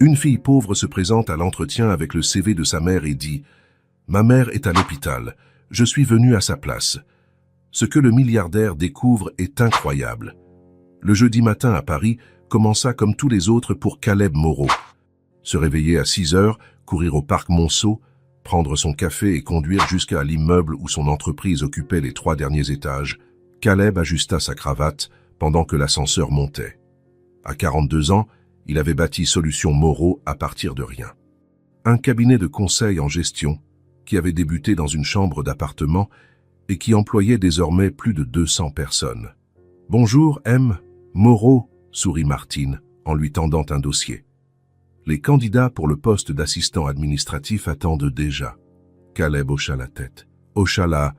Une fille pauvre se présente à l'entretien avec le CV de sa mère et dit « Ma mère est à l'hôpital, je suis venu à sa place ». Ce que le milliardaire découvre est incroyable. Le jeudi matin à Paris commença comme tous les autres pour Caleb Moreau. Se réveiller à 6 heures, courir au parc Monceau, prendre son café et conduire jusqu'à l'immeuble où son entreprise occupait les 3 derniers étages, Caleb ajusta sa cravate pendant que l'ascenseur montait. À 42 ans, il avait bâti Solutions Moreau à partir de rien. Un cabinet de conseil en gestion qui avait débuté dans une chambre d'appartement et qui employait désormais plus de 200 personnes. « Bonjour, M. Moreau », sourit Martine en lui tendant un dossier. Les candidats pour le poste d'assistant administratif attendent déjà. Caleb hocha la tête. Hocha la...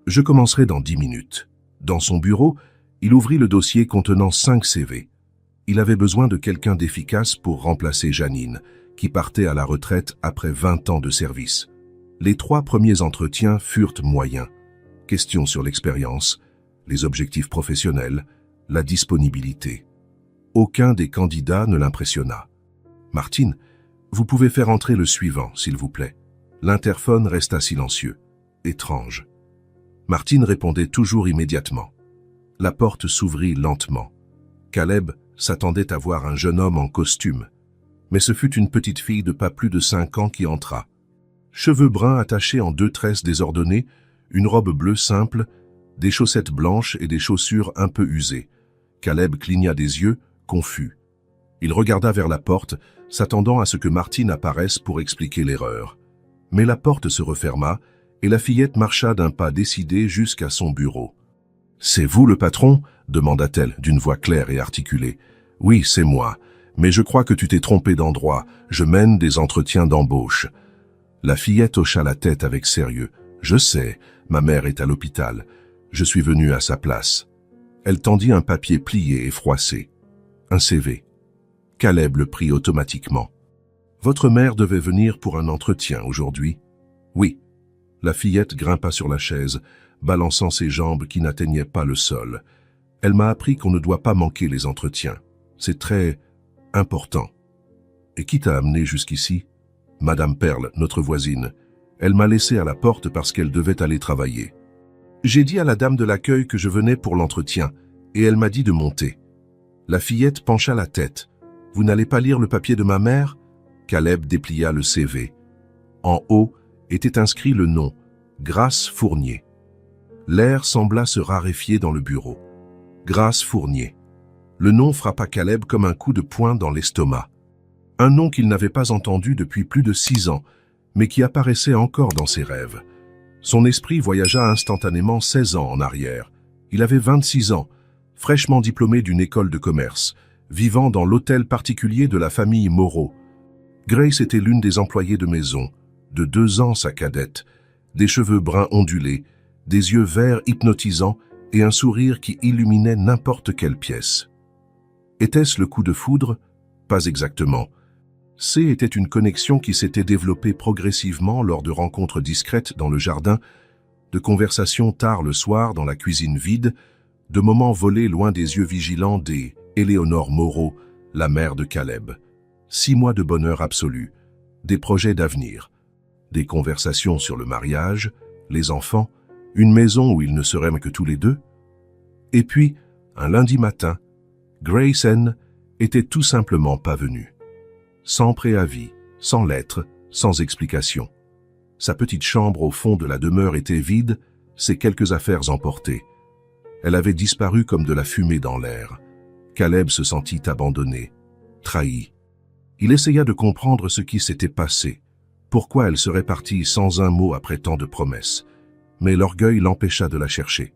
Je commencerai dans 10 minutes. Dans son bureau, il ouvrit le dossier contenant 5 CV. Il avait besoin de quelqu'un d'efficace pour remplacer Janine, qui partait à la retraite après 20 ans de service. Les 3 premiers entretiens furent moyens. Questions sur l'expérience, les objectifs professionnels, la disponibilité. Aucun des candidats ne l'impressionna. « Martine, vous pouvez faire entrer le suivant, s'il vous plaît. » L'interphone resta silencieux. Étrange. Martine répondait toujours immédiatement. La porte s'ouvrit lentement. Caleb s'attendait à voir un jeune homme en costume, mais ce fut une petite fille de pas plus de 5 ans qui entra. Cheveux bruns attachés en 2 tresses désordonnées, une robe bleue simple, des chaussettes blanches et des chaussures un peu usées. Caleb cligna des yeux, confus. Il regarda vers la porte, s'attendant à ce que Martine apparaisse pour expliquer l'erreur. Mais la porte se referma et la fillette marcha d'un pas décidé jusqu'à son bureau. « C'est vous le patron ?» demanda-t-elle d'une voix claire et articulée. « Oui, c'est moi, mais je crois que tu t'es trompé d'endroit, je mène des entretiens d'embauche. » La fillette hocha la tête avec sérieux. « Je sais, ma mère est à l'hôpital. Je suis venu à sa place. » Elle tendit un papier plié et froissé. Un CV. Caleb le prit automatiquement. « Votre mère devait venir pour un entretien aujourd'hui ?»« Oui. » La fillette grimpa sur la chaise, balançant ses jambes qui n'atteignaient pas le sol. « Elle m'a appris qu'on ne doit pas manquer les entretiens. C'est très important. »« Et qui t'a amené jusqu'ici ?»« Madame Perle, notre voisine. Elle m'a laissé à la porte parce qu'elle devait aller travailler. J'ai dit à la dame de l'accueil que je venais pour l'entretien, et elle m'a dit de monter. » La fillette pencha la tête. « Vous n'allez pas lire le papier de ma mère ?» Caleb déplia le CV. En haut était inscrit le nom, Grace Fournier. L'air sembla se raréfier dans le bureau. Grace Fournier. Le nom frappa Caleb comme un coup de poing dans l'estomac. Un nom qu'il n'avait pas entendu depuis plus de 6 ans, mais qui apparaissait encore dans ses rêves. Son esprit voyagea instantanément 16 ans en arrière. Il avait 26 ans, fraîchement diplômé d'une école de commerce, vivant dans l'hôtel particulier de la famille Moreau. Grace était l'une des employées de maison, de 2 ans sa cadette, des cheveux bruns ondulés, des yeux verts hypnotisants et un sourire qui illuminait n'importe quelle pièce. Était-ce le coup de foudre? Pas exactement. C était une connexion qui s'était développée progressivement lors de rencontres discrètes dans le jardin, de conversations tard le soir dans la cuisine vide, de moments volés loin des yeux vigilants des Éléonore Moreau, la mère de Caleb. 6 mois de bonheur absolu, des projets d'avenir, des conversations sur le mariage, les enfants, une maison où ils ne seraient que tous les deux. Et puis, un lundi matin, Grace N. était tout simplement pas venue. Sans préavis, sans lettre, sans explication. Sa petite chambre au fond de la demeure était vide, ses quelques affaires emportées. Elle avait disparu comme de la fumée dans l'air. Caleb se sentit abandonné, trahi. Il essaya de comprendre ce qui s'était passé, pourquoi elle serait partie sans un mot après tant de promesses. Mais l'orgueil l'empêcha de la chercher.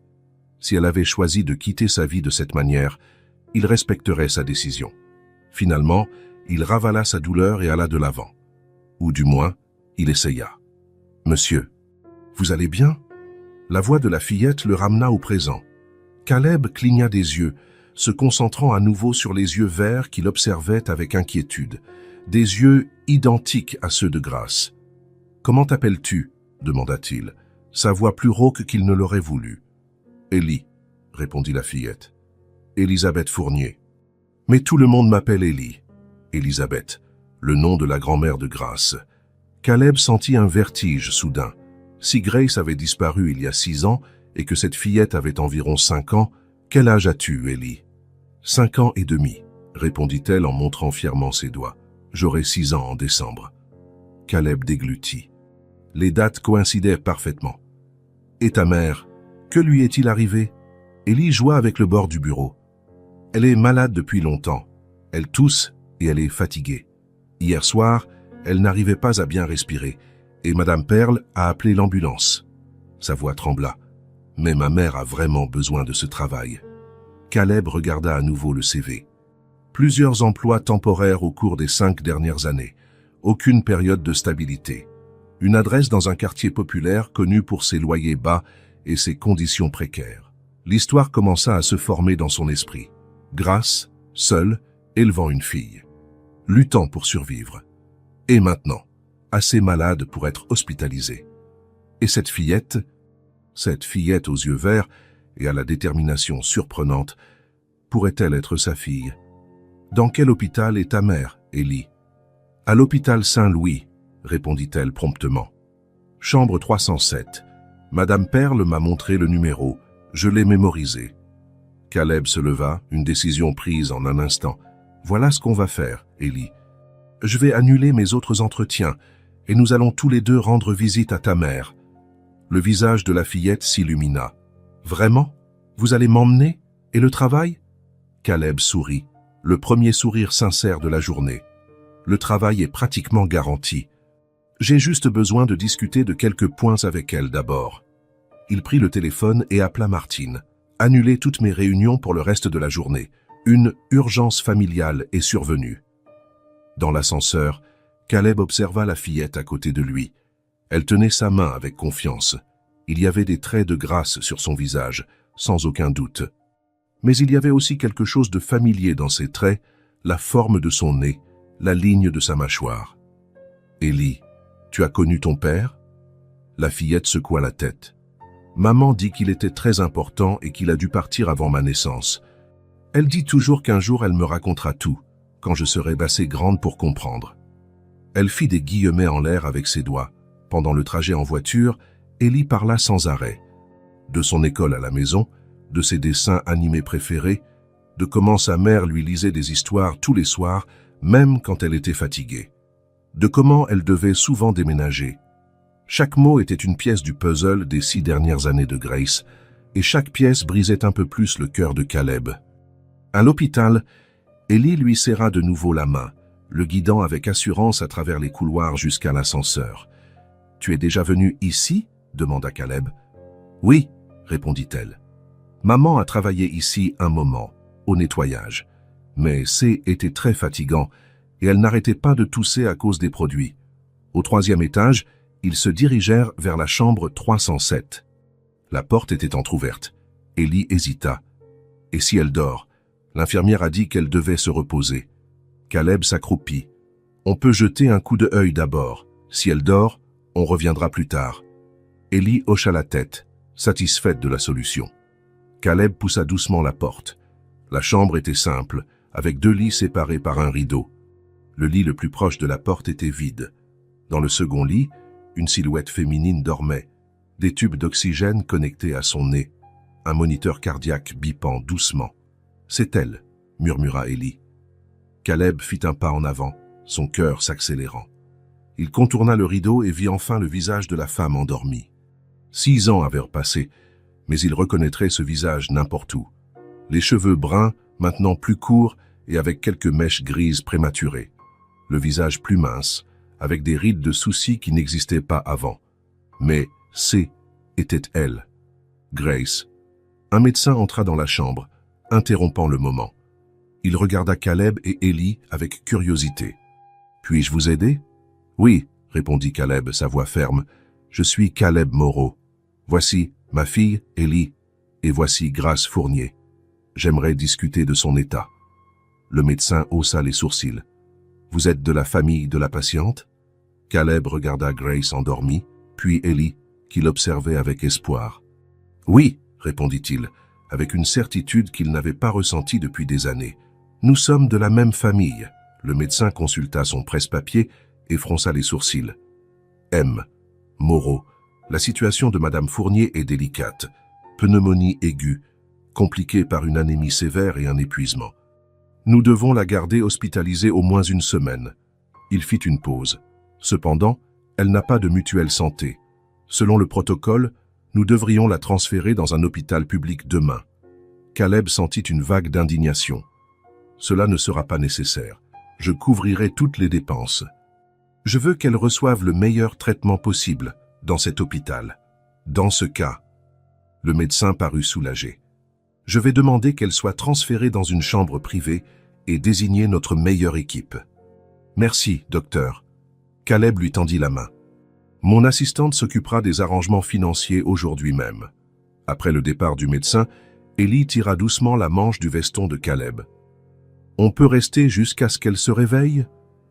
Si elle avait choisi de quitter sa vie de cette manière, il respecterait sa décision. Finalement, il ravala sa douleur et alla de l'avant. Ou du moins, il essaya. « Monsieur, vous allez bien ?» La voix de la fillette le ramena au présent. Caleb cligna des yeux, se concentrant à nouveau sur les yeux verts qu'il observait avec inquiétude, des yeux identiques à ceux de Grace. « Comment t'appelles-tu » demanda-t-il, sa voix plus rauque qu'il ne l'aurait voulu. « Élie » répondit la fillette. « Élisabeth Fournier. »« Mais tout le monde m'appelle Élie. » « Élisabeth. » le nom de la grand-mère de Grace. Caleb sentit un vertige soudain. Si Grace avait disparu il y a 6 ans et que cette fillette avait environ 5 ans, quel âge as-tu, Ellie? 5 ans et demi, répondit-elle en montrant fièrement ses doigts. J'aurai 6 ans en décembre. Caleb déglutit. Les dates coïncidaient parfaitement. Et ta mère, que lui est-il arrivé? Ellie joua avec le bord du bureau. Elle est malade depuis longtemps. Elle tousse et elle est fatiguée. Hier soir, elle n'arrivait pas à bien respirer et Madame Pearl a appelé l'ambulance. Sa voix trembla. Mais ma mère a vraiment besoin de ce travail. Caleb regarda à nouveau le CV. Plusieurs emplois temporaires au cours des 5 dernières années. Aucune période de stabilité. Une adresse dans un quartier populaire connu pour ses loyers bas et ses conditions précaires. L'histoire commença à se former dans son esprit. Grace, seule, élevant une fille. Luttant pour survivre. Et maintenant, assez malade pour être hospitalisée. Et cette fillette aux yeux verts et à la détermination surprenante, pourrait-elle être sa fille? Dans quel hôpital est ta mère, Ellie? À l'hôpital Saint-Louis, répondit-elle promptement. Chambre 307. Madame Pearl m'a montré le numéro. Je l'ai mémorisé. Caleb se leva, une décision prise en un instant. Voilà ce qu'on va faire, Ellie. Je vais annuler mes autres entretiens et nous allons tous les deux rendre visite à ta mère. Le visage de la fillette s'illumina. Vraiment? Vous allez m'emmener? Et le travail? Caleb sourit, le premier sourire sincère de la journée. Le travail est pratiquement garanti. J'ai juste besoin de discuter de quelques points avec elle d'abord. Il prit le téléphone et appela Martine. Annuler toutes mes réunions pour le reste de la journée. Une urgence familiale est survenue. Dans l'ascenseur, Caleb observa la fillette à côté de lui. Elle tenait sa main avec confiance. Il y avait des traits de grâce sur son visage, sans aucun doute. Mais il y avait aussi quelque chose de familier dans ses traits, la forme de son nez, la ligne de sa mâchoire. « Ellie, tu as connu ton père ?» La fillette secoua la tête. « Maman dit qu'il était très important et qu'il a dû partir avant ma naissance. Elle dit toujours qu'un jour elle me racontera tout, quand je serai assez grande pour comprendre. » Elle fit des guillemets en l'air avec ses doigts. Pendant le trajet en voiture, Ellie parla sans arrêt. De son école à la maison, de ses dessins animés préférés, de comment sa mère lui lisait des histoires tous les soirs, même quand elle était fatiguée. De comment elle devait souvent déménager. Chaque mot était une pièce du puzzle des 6 dernières années de Grace, et chaque pièce brisait un peu plus le cœur de Caleb. À l'hôpital, Ellie lui serra de nouveau la main, le guidant avec assurance à travers les couloirs jusqu'à l'ascenseur. « Tu es déjà venu ici ?» demanda Caleb. « Oui, » répondit-elle. « Maman a travaillé ici un moment, au nettoyage. Mais était très fatigant et elle n'arrêtait pas de tousser à cause des produits. Au 3e étage, ils se dirigèrent vers la chambre 307. La porte était entr'ouverte. Ellie hésita. « Et si elle dort ?» L'infirmière a dit qu'elle devait se reposer. Caleb s'accroupit. « On peut jeter un coup d'œil d'abord. Si elle dort, on reviendra plus tard. » Ellie hocha la tête, satisfaite de la solution. Caleb poussa doucement la porte. La chambre était simple, avec 2 lits séparés par un rideau. Le lit le plus proche de la porte était vide. Dans le second lit, une silhouette féminine dormait, des tubes d'oxygène connectés à son nez, un moniteur cardiaque bipant doucement. « C'est elle », murmura Ellie. Caleb fit un pas en avant, son cœur s'accélérant. Il contourna le rideau et vit enfin le visage de la femme endormie. 6 ans avaient passé, mais il reconnaîtrait ce visage n'importe où. Les cheveux bruns, maintenant plus courts et avec quelques mèches grises prématurées. Le visage plus mince, avec des rides de soucis qui n'existaient pas avant. Mais était elle. Grace. Un médecin entra dans la chambre, interrompant le moment. Il regarda Caleb et Ellie avec curiosité. « Puis-je vous aider ?»« Oui, » répondit Caleb, sa voix ferme. « Je suis Caleb Moreau. Voici ma fille, Ellie, et voici Grace Fournier. J'aimerais discuter de son état. » Le médecin haussa les sourcils. « Vous êtes de la famille de la patiente ?» Caleb regarda Grace endormie, puis Ellie, qui l'observait avec espoir. « Oui, » répondit-il, avec une certitude qu'il n'avait pas ressentie depuis des années. « Nous sommes de la même famille, Le médecin consulta son presse-papier et fronça les sourcils. M. Moreau. La situation de Madame Fournier est délicate. Pneumonie aiguë, compliquée par une anémie sévère et un épuisement. Nous devons la garder hospitalisée au moins une semaine. Il fit une pause. Cependant, elle n'a pas de mutuelle santé. Selon le protocole, nous devrions la transférer dans un hôpital public demain. Caleb sentit une vague d'indignation. Cela ne sera pas nécessaire. Je couvrirai toutes les dépenses. Je veux qu'elle reçoive le meilleur traitement possible dans cet hôpital. Dans ce cas, le médecin parut soulagé. Je vais demander qu'elle soit transférée dans une chambre privée et désigner notre meilleure équipe. Merci, docteur. Caleb lui tendit la main. Mon assistante s'occupera des arrangements financiers aujourd'hui même. Après le départ du médecin, Ellie tira doucement la manche du veston de Caleb. On peut rester jusqu'à ce qu'elle se réveille?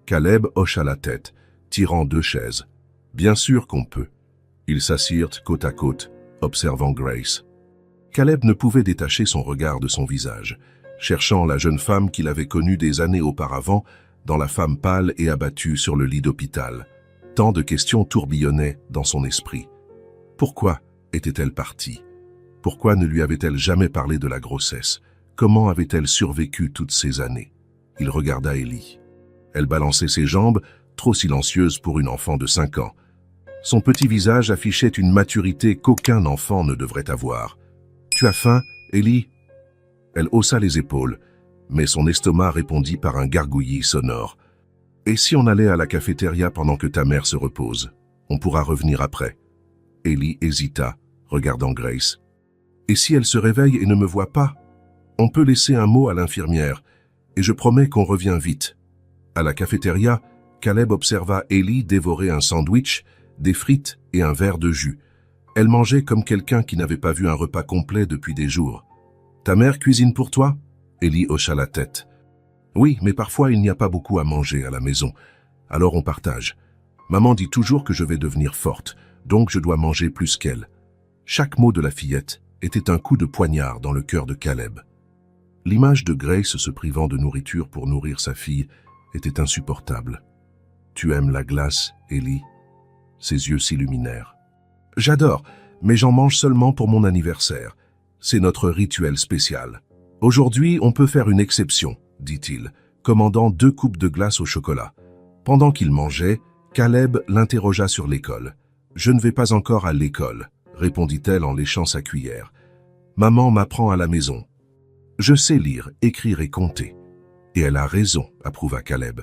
Caleb hocha la tête, tirant 2 chaises. Bien sûr qu'on peut. Ils s'assirent côte à côte, observant Grace. Caleb ne pouvait détacher son regard de son visage, cherchant la jeune femme qu'il avait connue des années auparavant dans la femme pâle et abattue sur le lit d'hôpital. Tant de questions tourbillonnaient dans son esprit. Pourquoi était-elle partie? Pourquoi ne lui avait-elle jamais parlé de la grossesse? Comment avait-elle survécu toutes ces années? Il regarda Ellie. Elle balançait ses jambes, trop silencieuse pour une enfant de 5 ans. Son petit visage affichait une maturité qu'aucun enfant ne devrait avoir. « Tu as faim, Ellie ?» Elle haussa les épaules, mais son estomac répondit par un gargouillis sonore. « Et si on allait à la cafétéria pendant que ta mère se repose? On pourra revenir après. » Ellie hésita, regardant Grace. « Et si elle se réveille et ne me voit pas? On peut laisser un mot à l'infirmière, et je promets qu'on revient vite. » À la cafétéria, Caleb observa Ellie dévorer un sandwich, des frites et un verre de jus. Elle mangeait comme quelqu'un qui n'avait pas vu un repas complet depuis des jours. « Ta mère cuisine pour toi ?» Ellie hocha la tête. « Oui, mais parfois il n'y a pas beaucoup à manger à la maison. Alors on partage. Maman dit toujours que je vais devenir forte, donc je dois manger plus qu'elle. » Chaque mot de la fillette était un coup de poignard dans le cœur de Caleb. L'image de Grace se privant de nourriture pour nourrir sa fille était insupportable. « Tu aimes la glace, Ellie ?» Ses yeux s'illuminèrent. « J'adore, mais j'en mange seulement pour mon anniversaire. C'est notre rituel spécial. Aujourd'hui, on peut faire une exception, dit-il, commandant 2 coupes de glace au chocolat. Pendant qu'il mangeait, Caleb l'interrogea sur l'école. « Je ne vais pas encore à l'école, » répondit-elle en léchant sa cuillère. « Maman m'apprend à la maison. Je sais lire, écrire et compter. » Et elle a raison, approuva Caleb.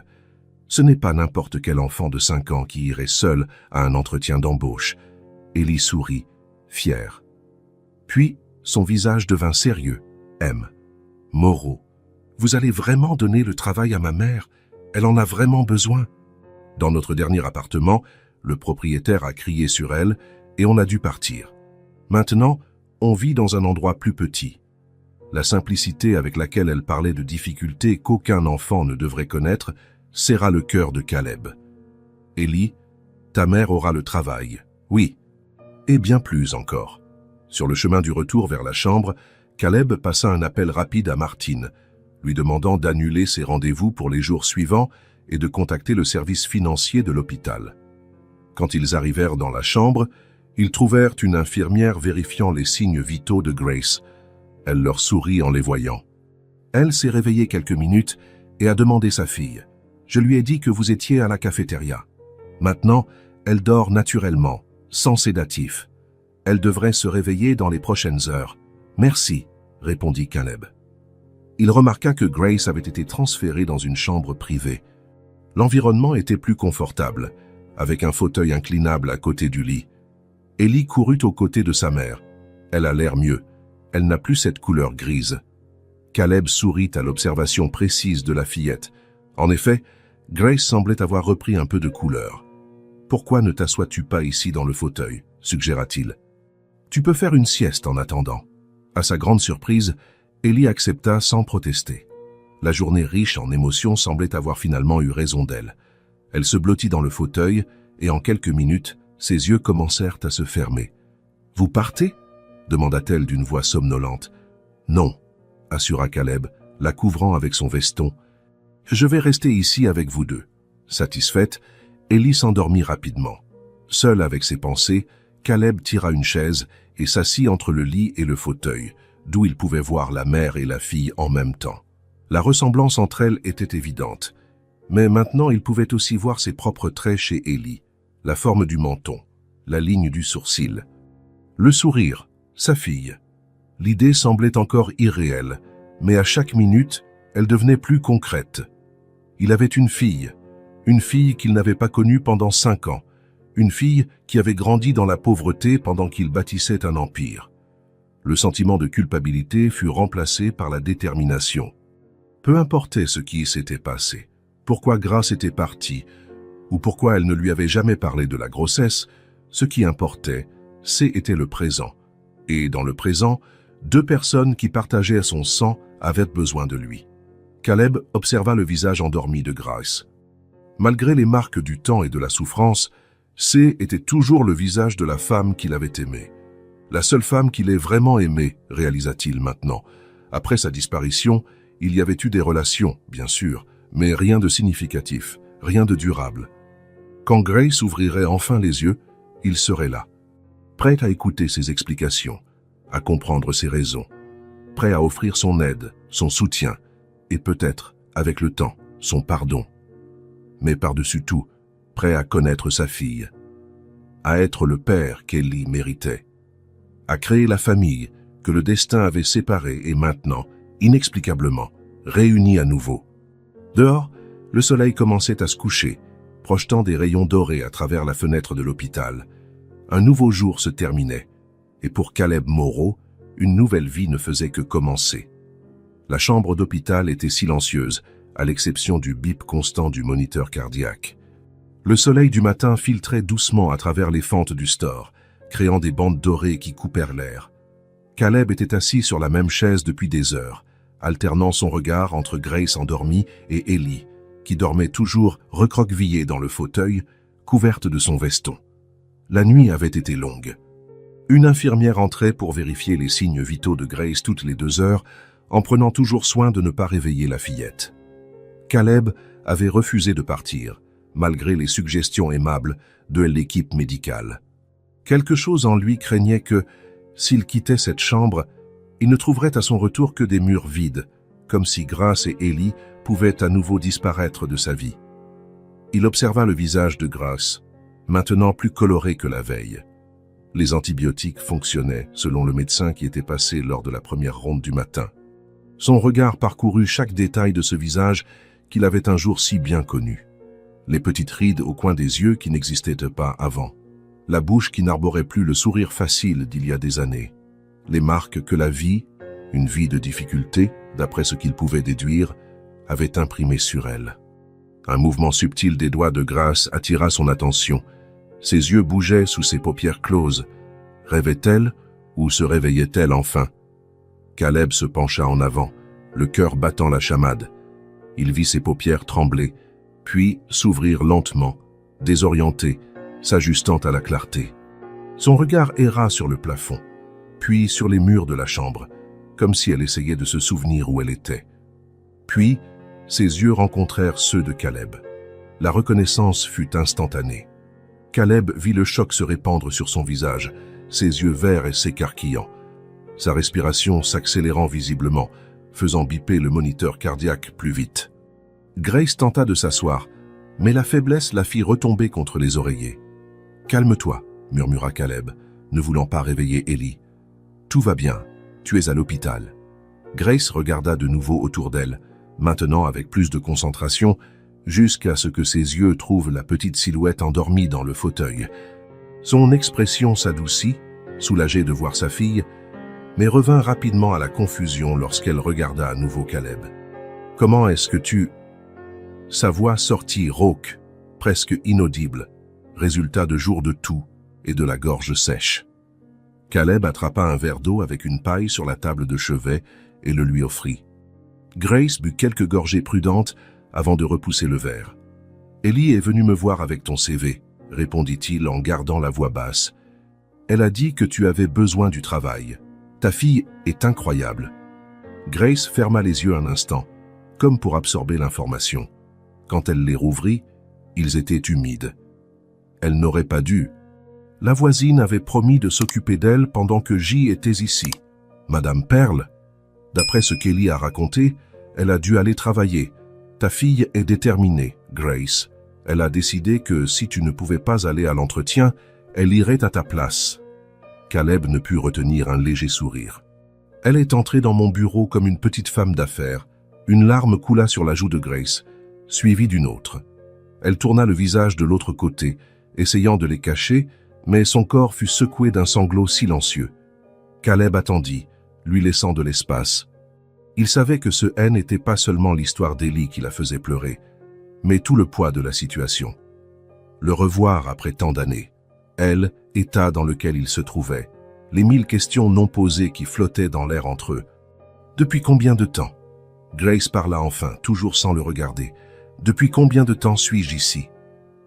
Ce n'est pas n'importe quel enfant de 5 ans qui irait seul à un entretien d'embauche. Ellie sourit, fière. Puis, son visage devint sérieux. M. Moreau, vous allez vraiment donner le travail à ma mère? Elle en a vraiment besoin. Dans notre dernier appartement, le propriétaire a crié sur elle et on a dû partir. Maintenant, on vit dans un endroit plus petit. La simplicité avec laquelle elle parlait de difficultés qu'aucun enfant ne devrait connaître serra le cœur de Caleb. Ellie, ta mère aura le travail, oui, et bien plus encore. Sur le chemin du retour vers la chambre, Caleb passa un appel rapide à Martine, lui demandant d'annuler ses rendez-vous pour les jours suivants et de contacter le service financier de l'hôpital. Quand ils arrivèrent dans la chambre, ils trouvèrent une infirmière vérifiant les signes vitaux de Grace. Elle leur sourit en les voyant. Elle s'est réveillée quelques minutes et a demandé sa fille. « Je lui ai dit que vous étiez à la cafétéria. Maintenant, elle dort naturellement, sans sédatif. Elle devrait se réveiller dans les prochaines heures. Merci, » répondit Caleb. Il remarqua que Grace avait été transférée dans une chambre privée. L'environnement était plus confortable, avec un fauteuil inclinable à côté du lit. Ellie courut aux côtés de sa mère. Elle a l'air mieux. Elle n'a plus cette couleur grise. Caleb sourit à l'observation précise de la fillette. En effet, Grace semblait avoir repris un peu de couleur. « Pourquoi ne t'assois-tu pas ici dans le fauteuil ?» suggéra-t-il. « Tu peux faire une sieste en attendant. » À sa grande surprise, Ellie accepta sans protester. La journée riche en émotions semblait avoir finalement eu raison d'elle. Elle se blottit dans le fauteuil et en quelques minutes, ses yeux commencèrent à se fermer. « Vous partez ?» demanda-t-elle d'une voix somnolente. « Non », assura Caleb, la couvrant avec son veston. Je vais rester ici avec vous deux. Satisfaite, Ellie s'endormit rapidement. Seul avec ses pensées, Caleb tira une chaise et s'assit entre le lit et le fauteuil, d'où il pouvait voir la mère et la fille en même temps. La ressemblance entre elles était évidente, mais maintenant il pouvait aussi voir ses propres traits chez Ellie, la forme du menton, la ligne du sourcil, le sourire, sa fille. L'idée semblait encore irréelle, mais à chaque minute, elle devenait plus concrète. Il avait une fille qu'il n'avait pas connue pendant 5 ans, une fille qui avait grandi dans la pauvreté pendant qu'il bâtissait un empire. Le sentiment de culpabilité fut remplacé par la détermination. Peu importait ce qui s'était passé, pourquoi Grace était partie, ou pourquoi elle ne lui avait jamais parlé de la grossesse, ce qui importait, c'était le présent. Et dans le présent, 2 personnes qui partageaient son sang avaient besoin de lui. Caleb observa le visage endormi de Grace. Malgré les marques du temps et de la souffrance, C était toujours le visage de la femme qu'il avait aimée. La seule femme qu'il ait vraiment aimée, réalisa-t-il maintenant. Après sa disparition, il y avait eu des relations, bien sûr, mais rien de significatif, rien de durable. Quand Grace ouvrirait enfin les yeux, il serait là, prêt à écouter ses explications, à comprendre ses raisons, prêt à offrir son aide, son soutien, et peut-être, avec le temps, son pardon. Mais par-dessus tout, prêt à connaître sa fille, à être le père qu'Ellie méritait, à créer la famille que le destin avait séparée et maintenant, inexplicablement, réunie à nouveau. Dehors, le soleil commençait à se coucher, projetant des rayons dorés à travers la fenêtre de l'hôpital. Un nouveau jour se terminait, et pour Caleb Moreau, une nouvelle vie ne faisait que commencer. La chambre d'hôpital était silencieuse, à l'exception du bip constant du moniteur cardiaque. Le soleil du matin filtrait doucement à travers les fentes du store, créant des bandes dorées qui coupèrent l'air. Caleb était assis sur la même chaise depuis des heures, alternant son regard entre Grace endormie et Ellie, qui dormait toujours recroquevillée dans le fauteuil, couverte de son veston. La nuit avait été longue. Une infirmière entrait pour vérifier les signes vitaux de Grace toutes les 2 heures, en prenant toujours soin de ne pas réveiller la fillette. Caleb avait refusé de partir, malgré les suggestions aimables de l'équipe médicale. Quelque chose en lui craignait que, s'il quittait cette chambre, il ne trouverait à son retour que des murs vides, comme si Grace et Ellie pouvaient à nouveau disparaître de sa vie. Il observa le visage de Grace, maintenant plus coloré que la veille. Les antibiotiques fonctionnaient, selon le médecin qui était passé lors de la première ronde du matin. Son regard parcourut chaque détail de ce visage qu'il avait un jour si bien connu. Les petites rides au coin des yeux qui n'existaient pas avant. La bouche qui n'arborait plus le sourire facile d'il y a des années. Les marques que la vie, une vie de difficulté, d'après ce qu'il pouvait déduire, avait imprimées sur elle. Un mouvement subtil des doigts de Grace attira son attention. Ses yeux bougeaient sous ses paupières closes. Rêvait-elle ou se réveillait-elle enfin? Caleb se pencha en avant, le cœur battant la chamade. Il vit ses paupières trembler, puis s'ouvrir lentement, désorienté, s'ajustant à la clarté. Son regard erra sur le plafond, puis sur les murs de la chambre, comme si elle essayait de se souvenir où elle était. Puis, ses yeux rencontrèrent ceux de Caleb. La reconnaissance fut instantanée. Caleb vit le choc se répandre sur son visage, ses yeux verts et s'écarquillant, sa respiration s'accélérant visiblement, faisant biper le moniteur cardiaque plus vite. Grace tenta de s'asseoir, mais la faiblesse la fit retomber contre les oreillers. « Calme-toi », murmura Caleb, ne voulant pas réveiller Ellie. « Tout va bien, tu es à l'hôpital. » Grace regarda de nouveau autour d'elle, maintenant avec plus de concentration, jusqu'à ce que ses yeux trouvent la petite silhouette endormie dans le fauteuil. Son expression s'adoucit, soulagée de voir sa fille, mais revint rapidement à la confusion lorsqu'elle regarda à nouveau Caleb. « Comment est-ce que tu… » Sa voix sortit rauque, presque inaudible, résultat de jours de toux et de la gorge sèche. Caleb attrapa un verre d'eau avec une paille sur la table de chevet et le lui offrit. Grace but quelques gorgées prudentes avant de repousser le verre. « Ellie est venue me voir avec ton CV, » répondit-il en gardant la voix basse. « Elle a dit que tu avais besoin du travail. Ta fille est incroyable. » Grace ferma les yeux un instant, comme pour absorber l'information. Quand elle les rouvrit, ils étaient humides. Elle n'aurait pas dû. La voisine avait promis de s'occuper d'elle pendant que J était ici. Madame Pearl, d'après ce qu'Ellie a raconté, elle a dû aller travailler. Ta fille est déterminée, Grace. Elle a décidé que si tu ne pouvais pas aller à l'entretien, elle irait à ta place. Caleb ne put retenir un léger sourire. Elle est entrée dans mon bureau comme une petite femme d'affaires. Une larme coula sur la joue de Grace, suivie d'une autre. Elle tourna le visage de l'autre côté, essayant de les cacher, mais son corps fut secoué d'un sanglot silencieux. Caleb attendit, lui laissant de l'espace. Il savait que ce haine n'était pas seulement l'histoire d'Ellie qui la faisait pleurer, mais tout le poids de la situation. Le revoir après tant d'années, elle, état dans lequel il se trouvait, les 1000 questions non posées qui flottaient dans l'air entre eux. Depuis combien de temps? Grace parla enfin, toujours sans le regarder. Depuis combien de temps suis-je ici?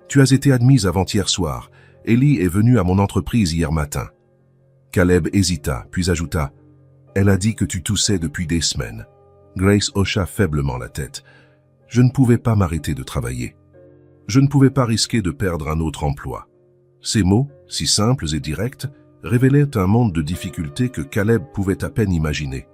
Tu as été admise avant-hier soir. Ellie est venue à mon entreprise hier matin. Caleb hésita, puis ajouta « Elle a dit que tu toussais depuis des semaines. » Grace hocha faiblement la tête. « Je ne pouvais pas m'arrêter de travailler. Je ne pouvais pas risquer de perdre un autre emploi. » Ces mots, si simples et directs, révélaient un monde de difficultés que Caleb pouvait à peine imaginer.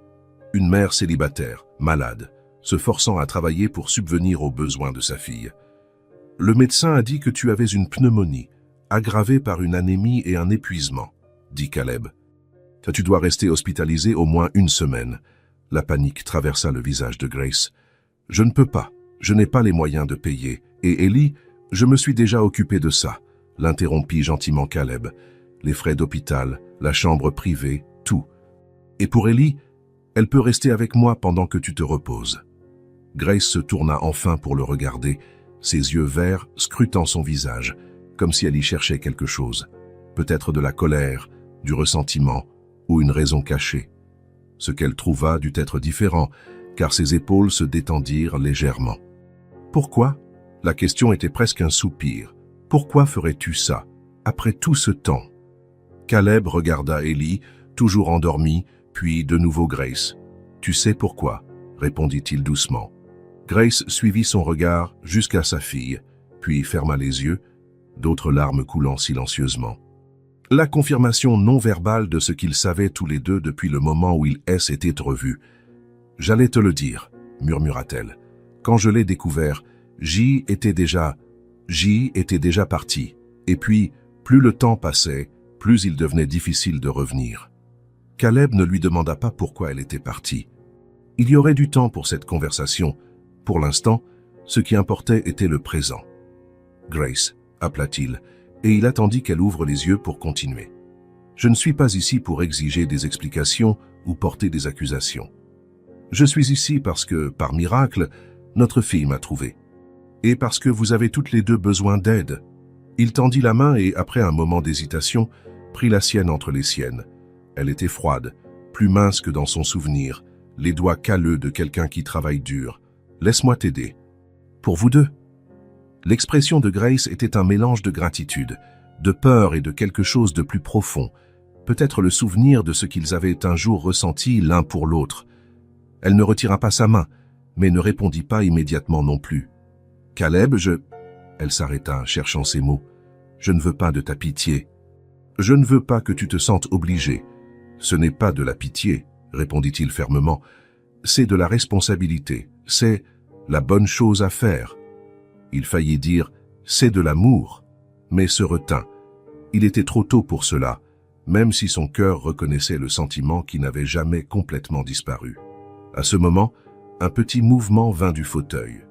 Une mère célibataire, malade, se forçant à travailler pour subvenir aux besoins de sa fille. « Le médecin a dit que tu avais une pneumonie, aggravée par une anémie et un épuisement, » dit Caleb. « Tu dois rester hospitalisé au moins 1 semaine. » La panique traversa le visage de Grace. « Je ne peux pas, je n'ai pas les moyens de payer. Et Ellie, je me suis déjà occupé de ça. » L'interrompit gentiment Caleb. « Les frais d'hôpital, la chambre privée, tout. Et pour Ellie, elle peut rester avec moi pendant que tu te reposes. » Grace se tourna enfin pour le regarder, ses yeux verts scrutant son visage, comme si elle y cherchait quelque chose. Peut-être de la colère, du ressentiment ou une raison cachée. Ce qu'elle trouva dut être différent, car ses épaules se détendirent légèrement. « Pourquoi ?» La question était presque un soupir. « Pourquoi ferais-tu ça, après tout ce temps ?» Caleb regarda Ellie, toujours endormie, puis de nouveau Grace. « Tu sais pourquoi ?» répondit-il doucement. Grace suivit son regard jusqu'à sa fille, puis ferma les yeux, d'autres larmes coulant silencieusement. La confirmation non verbale de ce qu'ils savaient tous les deux depuis le moment où ils s'étaient revus. « J'allais te le dire, » murmura-t-elle. « Quand je l'ai découvert, J était déjà parti. Et puis, plus le temps passait, plus il devenait difficile de revenir. » Caleb ne lui demanda pas pourquoi elle était partie. Il y aurait du temps pour cette conversation. Pour l'instant, ce qui importait était le présent. « Grace », appela-t-il, et il attendit qu'elle ouvre les yeux pour continuer. « Je ne suis pas ici pour exiger des explications ou porter des accusations. Je suis ici parce que, par miracle, notre fille m'a trouvé. Et parce que vous avez toutes les deux besoin d'aide. » Il tendit la main et, après un moment d'hésitation, prit la sienne entre les siennes. Elle était froide, plus mince que dans son souvenir, les doigts calleux de quelqu'un qui travaille dur. « Laisse-moi t'aider. »« Pour vous deux ?» L'expression de Grace était un mélange de gratitude, de peur et de quelque chose de plus profond, peut-être le souvenir de ce qu'ils avaient un jour ressenti l'un pour l'autre. Elle ne retira pas sa main, mais ne répondit pas immédiatement non plus. « Caleb, Elle s'arrêta, cherchant ses mots. « Je ne veux pas de ta pitié. Je ne veux pas que tu te sentes obligé. Ce n'est pas de la pitié, » répondit-il fermement. « C'est de la responsabilité. C'est la bonne chose à faire. » Il faillit dire « c'est de l'amour », mais se retint. Il était trop tôt pour cela, même si son cœur reconnaissait le sentiment qui n'avait jamais complètement disparu. À ce moment, un petit mouvement vint du fauteuil.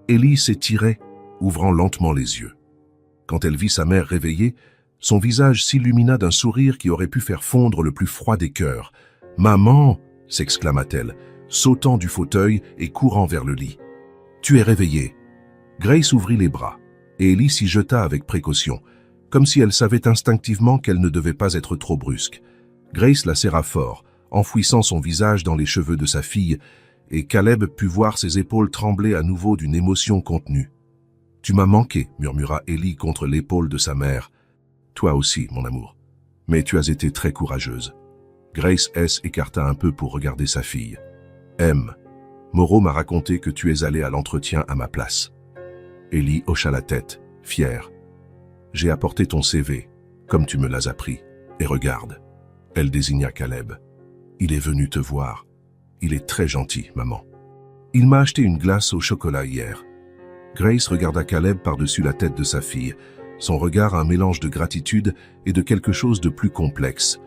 Ellie s'étirait, ouvrant lentement les yeux. Quand elle vit sa mère réveillée, son visage s'illumina d'un sourire qui aurait pu faire fondre le plus froid des cœurs. « Maman !» s'exclama-t-elle, sautant du fauteuil et courant vers le lit. « Tu es réveillée !» Grace ouvrit les bras, et Ellie s'y jeta avec précaution, comme si elle savait instinctivement qu'elle ne devait pas être trop brusque. Grace la serra fort, enfouissant son visage dans les cheveux de sa fille, et Caleb put voir ses épaules trembler à nouveau d'une émotion contenue. « Tu m'as manqué » murmura Ellie contre l'épaule de sa mère. « Toi aussi, mon amour. Mais tu as été très courageuse. » Grace écarta un peu pour regarder sa fille. « M. Moreau m'a raconté que tu es allé à l'entretien à ma place. Ellie hocha la tête, fière. J'ai apporté ton CV, comme tu me l'as appris. Et regarde. Elle désigna Caleb. Il est venu te voir. Il est très gentil, maman. Il m'a acheté une glace au chocolat hier. Grace regarda Caleb par-dessus la tête de sa fille. Son regard un mélange de gratitude et de quelque chose de plus complexe.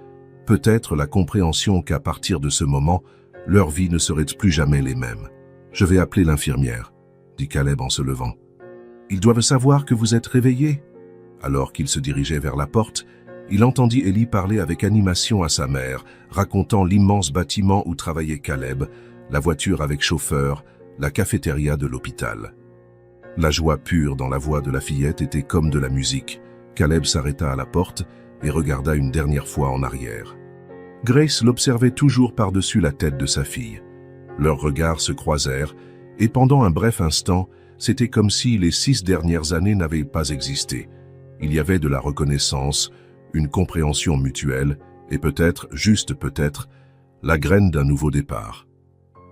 Peut-être la compréhension qu'à partir de ce moment, leur vie ne serait plus jamais les mêmes. Je vais appeler l'infirmière, dit Caleb en se levant. Ils doivent savoir que vous êtes réveillés. Alors qu'il se dirigeait vers la porte, il entendit Ellie parler avec animation à sa mère, racontant l'immense bâtiment où travaillait Caleb, la voiture avec chauffeur, la cafétéria de l'hôpital. La joie pure dans la voix de la fillette était comme de la musique. Caleb s'arrêta à la porte et regarda une dernière fois en arrière. Grace l'observait toujours par-dessus la tête de sa fille. Leurs regards se croisèrent, et pendant un bref instant, c'était comme si les 6 dernières années n'avaient pas existé. Il y avait de la reconnaissance, une compréhension mutuelle, et peut-être, juste peut-être, la graine d'un nouveau départ.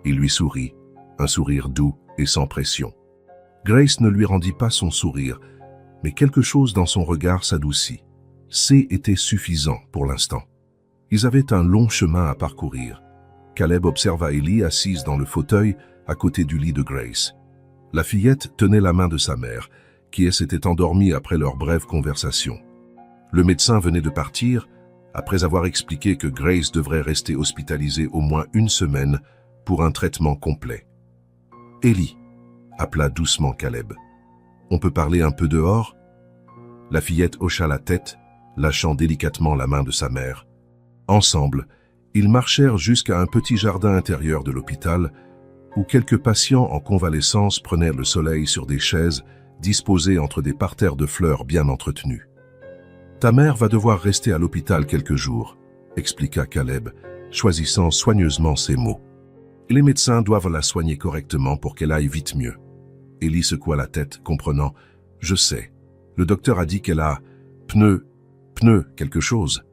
Il lui sourit, un sourire doux et sans pression. Grace ne lui rendit pas son sourire, mais quelque chose dans son regard s'adoucit. C'est était suffisant pour l'instant. Ils avaient un long chemin à parcourir. Caleb observa Ellie assise dans le fauteuil à côté du lit de Grace. La fillette tenait la main de sa mère, qui s'était endormie après leur brève conversation. Le médecin venait de partir, après avoir expliqué que Grace devrait rester hospitalisée au moins 1 semaine pour un traitement complet. « Ellie » appela doucement Caleb. « On peut parler un peu dehors ?» La fillette hocha la tête, lâchant délicatement la main de sa mère. Ensemble, ils marchèrent jusqu'à un petit jardin intérieur de l'hôpital où quelques patients en convalescence prenaient le soleil sur des chaises disposées entre des parterres de fleurs bien entretenus. « Ta mère va devoir rester à l'hôpital quelques jours », expliqua Caleb, choisissant soigneusement ses mots. « Les médecins doivent la soigner correctement pour qu'elle aille vite mieux. » Ellie secoua la tête, comprenant. « Je sais. Le docteur a dit qu'elle a... quelque chose. »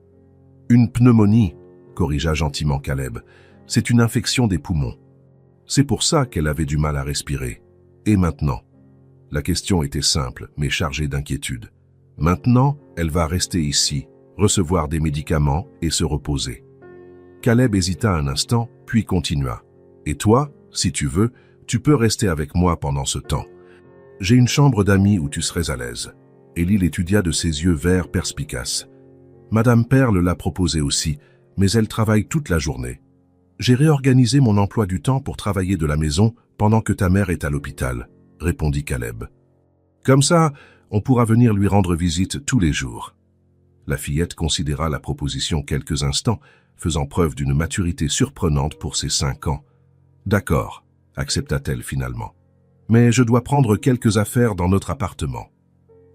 « Une pneumonie, » corrigea gentiment Caleb. « C'est une infection des poumons. C'est pour ça qu'elle avait du mal à respirer. Et maintenant ?» La question était simple, mais chargée d'inquiétude. « Maintenant, elle va rester ici, recevoir des médicaments et se reposer. » Caleb hésita un instant, puis continua. « Et toi, si tu veux, tu peux rester avec moi pendant ce temps. J'ai une chambre d'amis où tu serais à l'aise. » Ellie l'étudia de ses yeux verts perspicaces. Madame Perle l'a proposé aussi, mais elle travaille toute la journée. J'ai réorganisé mon emploi du temps pour travailler de la maison pendant que ta mère est à l'hôpital, répondit Caleb. Comme ça, on pourra venir lui rendre visite tous les jours. La fillette considéra la proposition quelques instants, faisant preuve d'une maturité surprenante pour ses 5 ans. D'accord, accepta-t-elle finalement. Mais je dois prendre quelques affaires dans notre appartement.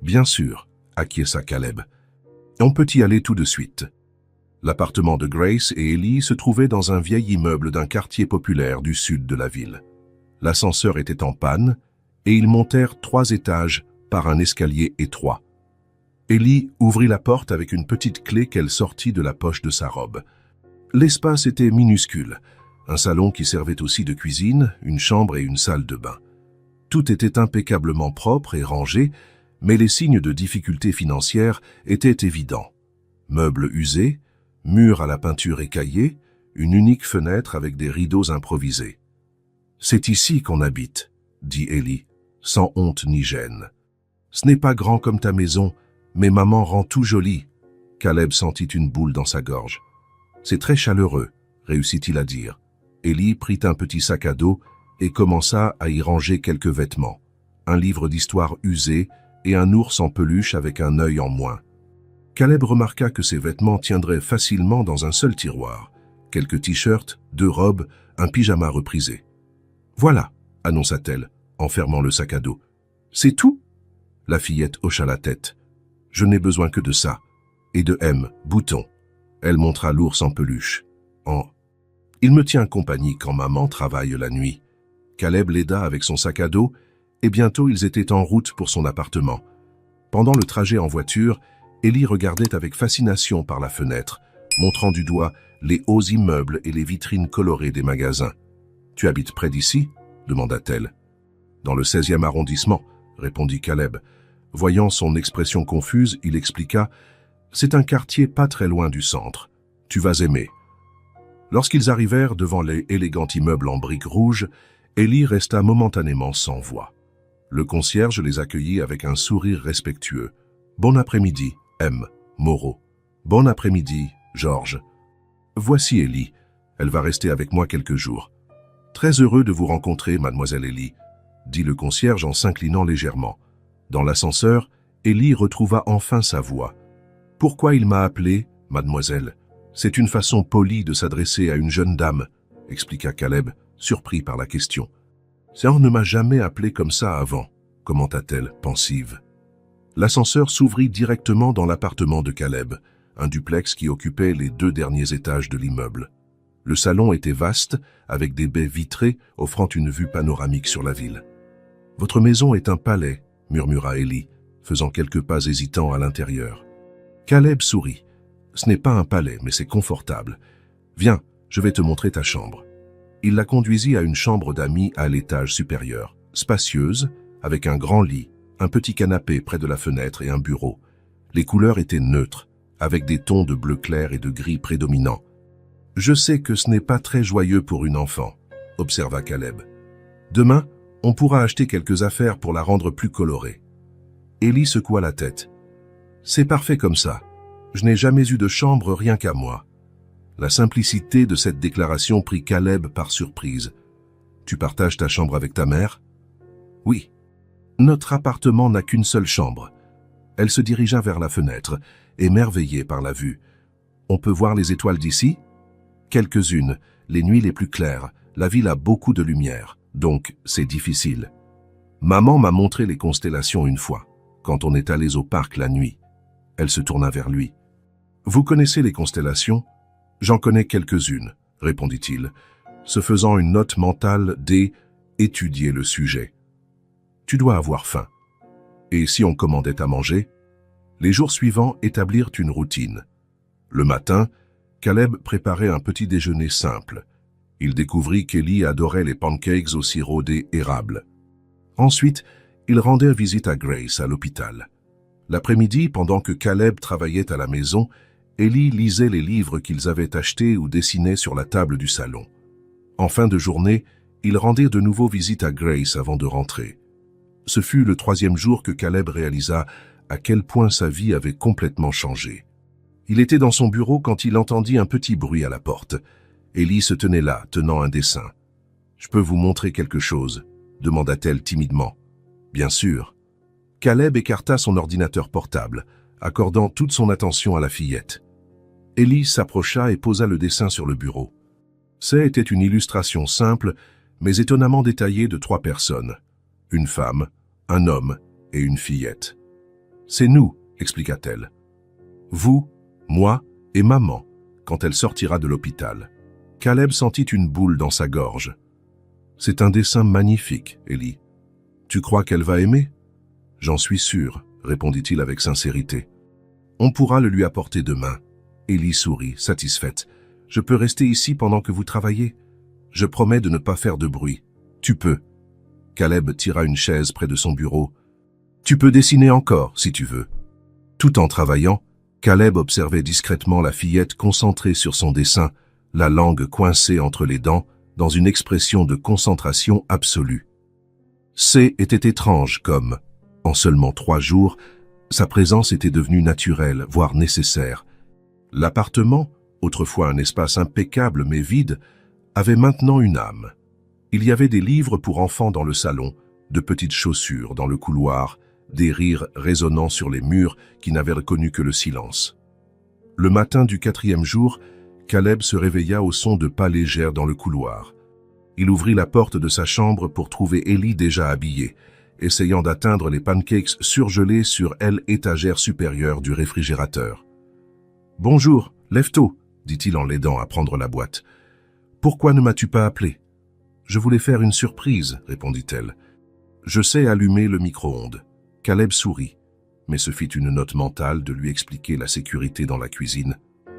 Bien sûr, acquiesça Caleb. On peut y aller tout de suite. L'appartement de Grace et Ellie se trouvait dans un vieil immeuble d'un quartier populaire du sud de la ville. L'ascenseur était en panne et ils montèrent 3 étages par un escalier étroit. Ellie ouvrit la porte avec une petite clé qu'elle sortit de la poche de sa robe. L'espace était minuscule, un salon qui servait aussi de cuisine, une chambre et une salle de bain. Tout était impeccablement propre et rangé, mais les signes de difficultés financières étaient évidents. Meubles usés, murs à la peinture écaillée, une unique fenêtre avec des rideaux improvisés. « C'est ici qu'on habite », dit Ellie, sans honte ni gêne. « Ce n'est pas grand comme ta maison, mais maman rend tout joli. » Caleb sentit une boule dans sa gorge. « C'est très chaleureux », réussit-il à dire. Ellie prit un petit sac à dos et commença à y ranger quelques vêtements, un livre d'histoire usé et un ours en peluche avec un œil en moins. Caleb remarqua que ses vêtements tiendraient facilement dans un seul tiroir. Quelques t-shirts, 2 robes, un pyjama reprisé. « Voilà », annonça-t-elle, en fermant le sac à dos. « C'est tout ?» La fillette hocha la tête. « Je n'ai besoin que de ça. Et de boutons. » Elle montra l'ours en peluche. « Il me tient compagnie quand maman travaille la nuit. » Caleb l'aida avec son sac à dos, et bientôt ils étaient en route pour son appartement. Pendant le trajet en voiture, Ellie regardait avec fascination par la fenêtre, montrant du doigt les hauts immeubles et les vitrines colorées des magasins. Tu habites près d'ici » demanda-t-elle. « Dans le 16e arrondissement » répondit Caleb. Voyant son expression confuse, il expliqua « C'est un quartier pas très loin du centre. Tu vas aimer. » Lorsqu'ils arrivèrent devant l'élégant immeuble en briques rouges, Ellie resta momentanément sans voix. Le concierge les accueillit avec un sourire respectueux. « Bon après-midi, M. Moreau. Bon après-midi, George. Voici Ellie. Elle va rester avec moi quelques jours. Très heureux de vous rencontrer, mademoiselle Ellie, dit le concierge en s'inclinant légèrement. Dans l'ascenseur, Ellie retrouva enfin sa voix. Pourquoi il m'a appelé, mademoiselle? C'est une façon polie de s'adresser à une jeune dame, expliqua Caleb, surpris par la question. Ça ne m'a jamais appelé comme ça avant, commenta-t-elle, pensive. L'ascenseur s'ouvrit directement dans l'appartement de Caleb, un duplex qui occupait les 2 derniers étages de l'immeuble. Le salon était vaste, avec des baies vitrées offrant une vue panoramique sur la ville. « Votre maison est un palais », murmura Ellie, faisant quelques pas hésitants à l'intérieur. Caleb sourit. « Ce n'est pas un palais, mais c'est confortable. Viens, je vais te montrer ta chambre. » Il la conduisit à une chambre d'amis à l'étage supérieur, spacieuse, avec un grand lit, un petit canapé près de la fenêtre et un bureau. Les couleurs étaient neutres, avec des tons de bleu clair et de gris prédominants. « Je sais que ce n'est pas très joyeux pour une enfant, » observa Caleb. « Demain, on pourra acheter quelques affaires pour la rendre plus colorée. » Ellie secoua la tête. « C'est parfait comme ça. Je n'ai jamais eu de chambre rien qu'à moi. » La simplicité de cette déclaration prit Caleb par surprise. « Tu partages ta chambre avec ta mère ?»« Oui. » « Notre appartement n'a qu'une seule chambre. » Elle se dirigea vers la fenêtre, émerveillée par la vue. « On peut voir les étoiles d'ici ?»« Quelques-unes, les nuits les plus claires. La ville a beaucoup de lumière, donc c'est difficile. » Maman m'a montré les constellations une fois, quand on est allés au parc la nuit. Elle se tourna vers lui. « Vous connaissez les constellations ?»« J'en connais quelques-unes, » répondit-il, se faisant une note mentale d'étudier le sujet. « Tu dois avoir faim. » Et si on commandait à manger? Les jours suivants établirent une routine. Le matin, Caleb préparait un petit déjeuner simple. Il découvrit qu'Ellie adorait les pancakes au sirop d'érable. Ensuite, il rendait visite à Grace à l'hôpital. L'après-midi, pendant que Caleb travaillait à la maison, Ellie lisait les livres qu'ils avaient achetés ou dessinés sur la table du salon. En fin de journée, il rendait de nouveau visite à Grace avant de rentrer. Ce fut le 3e jour que Caleb réalisa à quel point sa vie avait complètement changé. Il était dans son bureau quand il entendit un petit bruit à la porte. Ellie se tenait là, tenant un dessin. « Je peux vous montrer quelque chose ?» demanda-t-elle timidement. « Bien sûr. » Caleb écarta son ordinateur portable, accordant toute son attention à la fillette. Ellie s'approcha et posa le dessin sur le bureau. C'était une illustration simple, mais étonnamment détaillée de 3 personnes. Une femme, un homme et une fillette. « C'est nous, » expliqua-t-elle. « Vous, moi et maman, quand elle sortira de l'hôpital. » Caleb sentit une boule dans sa gorge. « C'est un dessin magnifique, Ellie. Tu crois qu'elle va aimer? »« J'en suis sûr, » répondit-il avec sincérité. « On pourra le lui apporter demain. » Ellie sourit, satisfaite. « Je peux rester ici pendant que vous travaillez? Je promets de ne pas faire de bruit. Tu peux. » Caleb tira une chaise près de son bureau. « Tu peux dessiner encore, si tu veux. » Tout en travaillant, Caleb observait discrètement la fillette concentrée sur son dessin, la langue coincée entre les dents, dans une expression de concentration absolue. Était étrange comme, en seulement 3 jours, sa présence était devenue naturelle, voire nécessaire. L'appartement, autrefois un espace impeccable mais vide, avait maintenant une âme. Il y avait des livres pour enfants dans le salon, de petites chaussures dans le couloir, des rires résonnant sur les murs qui n'avaient reconnu que le silence. Le matin du 4e jour, Caleb se réveilla au son de pas légers dans le couloir. Il ouvrit la porte de sa chambre pour trouver Ellie déjà habillée, essayant d'atteindre les pancakes surgelés sur l'étagère supérieure du réfrigérateur. « Bonjour, lève tôt, » dit-il en l'aidant à prendre la boîte. « Pourquoi ne m'as-tu pas appelé ?»« Je voulais faire une surprise, » répondit-elle. « Je sais allumer le micro-ondes. » Caleb sourit, mais se fit une note mentale de lui expliquer la sécurité dans la cuisine.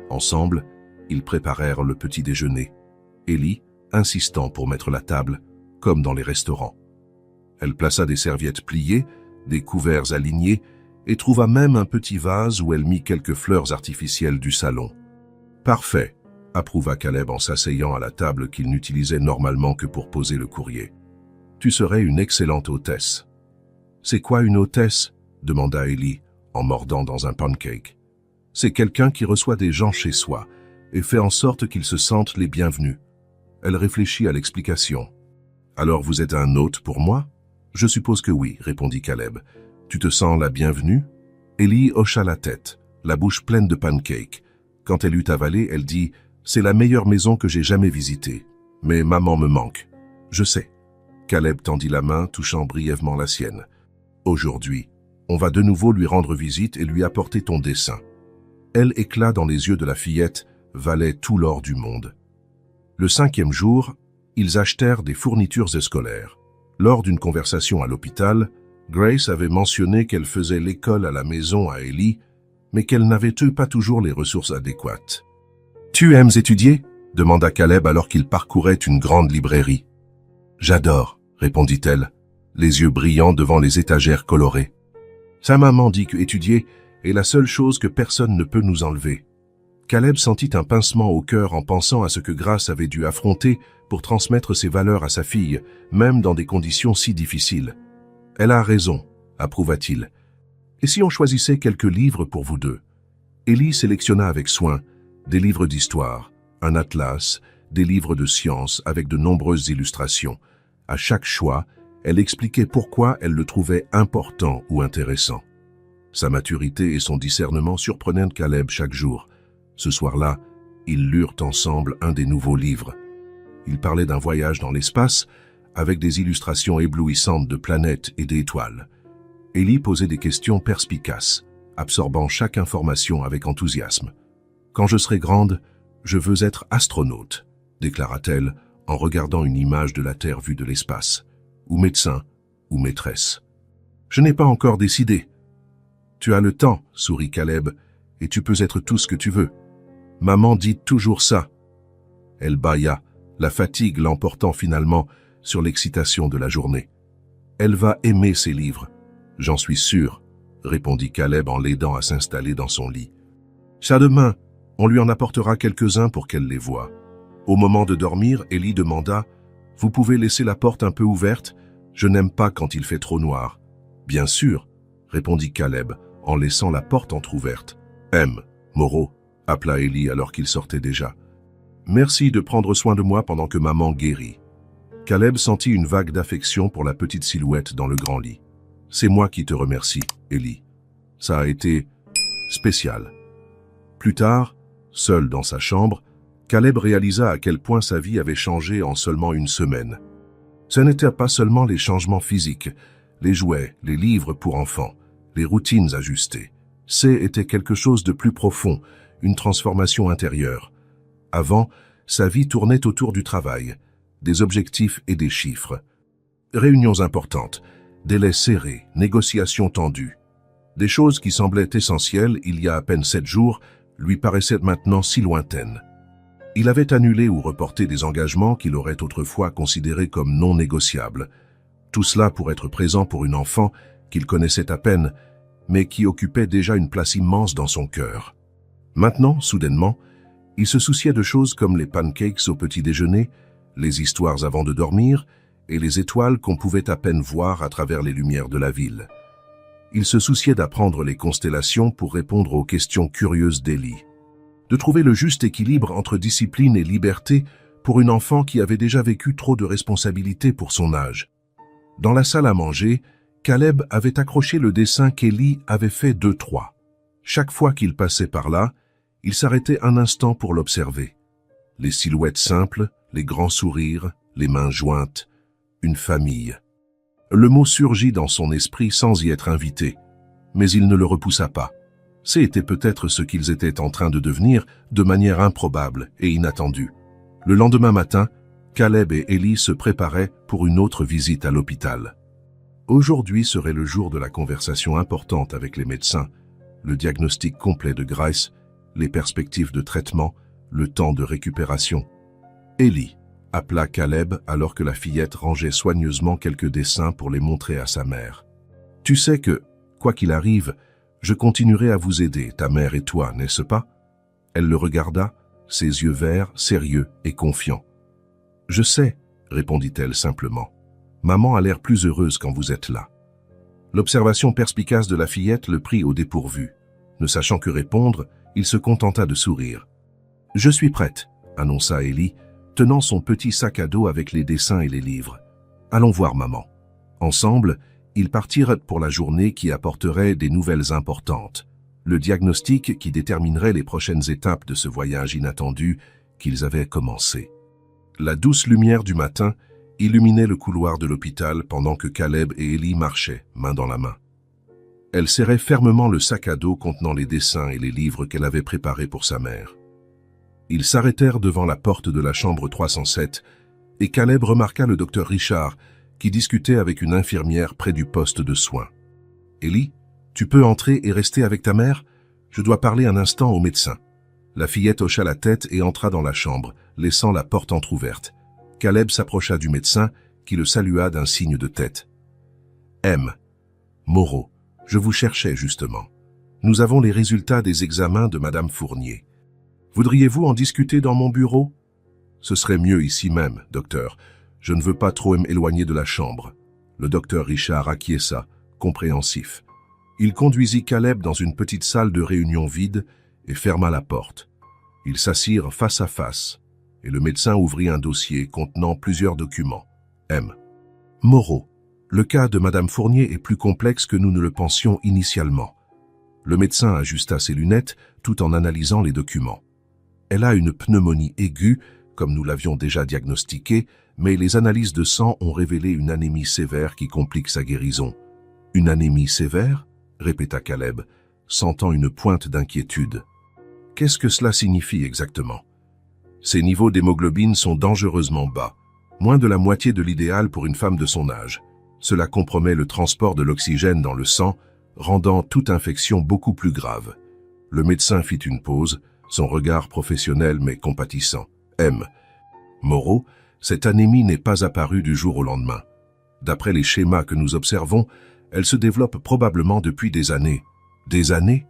Ensemble, ils préparèrent le petit déjeuner. Ellie, insistant pour mettre la table, comme dans les restaurants. Elle plaça des serviettes pliées, des couverts alignés, et trouva même un petit vase où elle mit quelques fleurs artificielles du salon. « Parfait », approuva Caleb en s'asseyant à la table qu'il n'utilisait normalement que pour poser le courrier. « Tu serais une excellente hôtesse. »« C'est quoi une hôtesse ?» demanda Ellie, en mordant dans un pancake. « C'est quelqu'un qui reçoit des gens chez soi et fait en sorte qu'ils se sentent les bienvenus. » Elle réfléchit à l'explication. « Alors vous êtes un hôte pour moi ?»« Je suppose que oui, » répondit Caleb. « Tu te sens la bienvenue ?» Ellie hocha la tête, la bouche pleine de pancakes. Quand elle eut avalé, elle dit « C'est la meilleure maison que j'ai jamais visitée. Mais maman me manque. »« Je sais. » Caleb tendit la main, touchant brièvement la sienne. « Aujourd'hui, on va de nouveau lui rendre visite et lui apporter ton dessin. » Elle éclat dans les yeux de la fillette, valait tout l'or du monde. Le 5e jour, ils achetèrent des fournitures scolaires. Lors d'une conversation à l'hôpital, Grace avait mentionné qu'elle faisait l'école à la maison à Ellie, mais qu'elle n'avait pas toujours les ressources adéquates. « Tu aimes étudier ?» demanda Caleb alors qu'il parcourait une grande librairie. « J'adore », répondit-elle, les yeux brillants devant les étagères colorées. Sa maman dit que étudier est la seule chose que personne ne peut nous enlever. Caleb sentit un pincement au cœur en pensant à ce que Grace avait dû affronter pour transmettre ses valeurs à sa fille, même dans des conditions si difficiles. « Elle a raison », approuva-t-il. « Et si on choisissait quelques livres pour vous deux ?» Ellie sélectionna avec soin des livres d'histoire, un atlas, des livres de sciences avec de nombreuses illustrations. À chaque choix, elle expliquait pourquoi elle le trouvait important ou intéressant. Sa maturité et son discernement surprenaient Caleb chaque jour. Ce soir-là, ils lurent ensemble un des nouveaux livres. Ils parlaient d'un voyage dans l'espace avec des illustrations éblouissantes de planètes et d'étoiles. Ellie posait des questions perspicaces, absorbant chaque information avec enthousiasme. « Quand je serai grande, je veux être astronaute », déclara-t-elle en regardant une image de la Terre vue de l'espace, ou médecin, ou maîtresse. « Je n'ai pas encore décidé. »« Tu as le temps, » sourit Caleb, « et tu peux être tout ce que tu veux. Maman dit toujours ça. » Elle bâilla, la fatigue l'emportant finalement sur l'excitation de la journée. « Elle va aimer ses livres, j'en suis sûr, » répondit Caleb en l'aidant à s'installer dans son lit. « Ça demain, on lui en apportera quelques-uns pour qu'elle les voie. » Au moment de dormir, Ellie demanda « Vous pouvez laisser la porte un peu ouverte? Je n'aime pas quand il fait trop noir. »« Bien sûr, » répondit Caleb en laissant la porte entr'ouverte. « Moreau, » appela Ellie alors qu'il sortait déjà. « Merci de prendre soin de moi pendant que maman guérit. » Caleb sentit une vague d'affection pour la petite silhouette dans le grand lit. « C'est moi qui te remercie, Ellie. Ça a été spécial. » Plus tard, seul dans sa chambre, Caleb réalisa à quel point sa vie avait changé en seulement une semaine. Ce n'étaient pas seulement les changements physiques, les jouets, les livres pour enfants, les routines ajustées. C'était quelque chose de plus profond, une transformation intérieure. Avant, sa vie tournait autour du travail, des objectifs et des chiffres. Réunions importantes, délais serrés, négociations tendues. Des choses qui semblaient essentielles il y a à peine 7 jours lui paraissaient maintenant si lointaines. Il avait annulé ou reporté des engagements qu'il aurait autrefois considérés comme non négociables. Tout cela pour être présent pour une enfant qu'il connaissait à peine, mais qui occupait déjà une place immense dans son cœur. Maintenant, soudainement, il se souciait de choses comme les pancakes au petit déjeuner, les histoires avant de dormir et les étoiles qu'on pouvait à peine voir à travers les lumières de la ville. Il se souciait d'apprendre les constellations pour répondre aux questions curieuses d'Ellie. De trouver le juste équilibre entre discipline et liberté pour une enfant qui avait déjà vécu trop de responsabilités pour son âge. Dans la salle à manger, Caleb avait accroché le dessin qu'Ellie avait fait 2-3. Chaque fois qu'il passait par là, il s'arrêtait un instant pour l'observer. Les silhouettes simples, les grands sourires, les mains jointes, une famille. Le mot surgit dans son esprit sans y être invité, mais il ne le repoussa pas. C'était peut-être ce qu'ils étaient en train de devenir de manière improbable et inattendue. Le lendemain matin, Caleb et Ellie se préparaient pour une autre visite à l'hôpital. Aujourd'hui serait le jour de la conversation importante avec les médecins, le diagnostic complet de Grace, les perspectives de traitement, le temps de récupération. « Ellie, appela Caleb alors que la fillette rangeait soigneusement quelques dessins pour les montrer à sa mère. Tu sais que, quoi qu'il arrive, je continuerai à vous aider, ta mère et toi, n'est-ce pas? Elle le regarda, ses yeux verts, sérieux et confiants. Je sais, répondit-elle simplement. Maman a l'air plus heureuse quand vous êtes là. L'observation perspicace de la fillette le prit au dépourvu. Ne sachant que répondre, il se contenta de sourire. « Je suis prête », annonça Ellie, tenant son petit sac à dos avec les dessins et les livres. « Allons voir maman. » Ensemble, ils partirent pour la journée qui apporterait des nouvelles importantes, le diagnostic qui déterminerait les prochaines étapes de ce voyage inattendu qu'ils avaient commencé. La douce lumière du matin illuminait le couloir de l'hôpital pendant que Caleb et Ellie marchaient, main dans la main. Elle serrait fermement le sac à dos contenant les dessins et les livres qu'elle avait préparés pour sa mère. Ils s'arrêtèrent devant la porte de la chambre 307 et Caleb remarqua le docteur Richard qui discutait avec une infirmière près du poste de soins. « Ellie, tu peux entrer et rester avec ta mère? Je dois parler un instant au médecin. » La fillette hocha la tête et entra dans la chambre, laissant la porte entr'ouverte. Caleb s'approcha du médecin, qui le salua d'un signe de tête. « M. Moreau, je vous cherchais justement. Nous avons les résultats des examens de Madame Fournier. Voudriez-vous en discuter dans mon bureau? Ce serait mieux ici même, docteur. Je ne veux pas trop m'éloigner de la chambre. » Le docteur Richard acquiesça, compréhensif. Il conduisit Caleb dans une petite salle de réunion vide et ferma la porte. Ils s'assirent face à face, et le médecin ouvrit un dossier contenant plusieurs documents. M. Moreau, le cas de Madame Fournier est plus complexe que nous ne le pensions initialement. Le médecin ajusta ses lunettes tout en analysant les documents. Elle a une pneumonie aiguë, comme nous l'avions déjà diagnostiqué, mais les analyses de sang ont révélé une anémie sévère qui complique sa guérison. « Une anémie sévère ?» répéta Caleb, sentant une pointe d'inquiétude. « Qu'est-ce que cela signifie exactement ?» Ses niveaux d'hémoglobine sont dangereusement bas, moins de la moitié de l'idéal pour une femme de son âge. Cela compromet le transport de l'oxygène dans le sang, rendant toute infection beaucoup plus grave. Le médecin fit une pause, son regard professionnel mais compatissant. « M. Moreau, cette anémie n'est pas apparue du jour au lendemain. D'après les schémas que nous observons, elle se développe probablement depuis des années. » « Des années ?»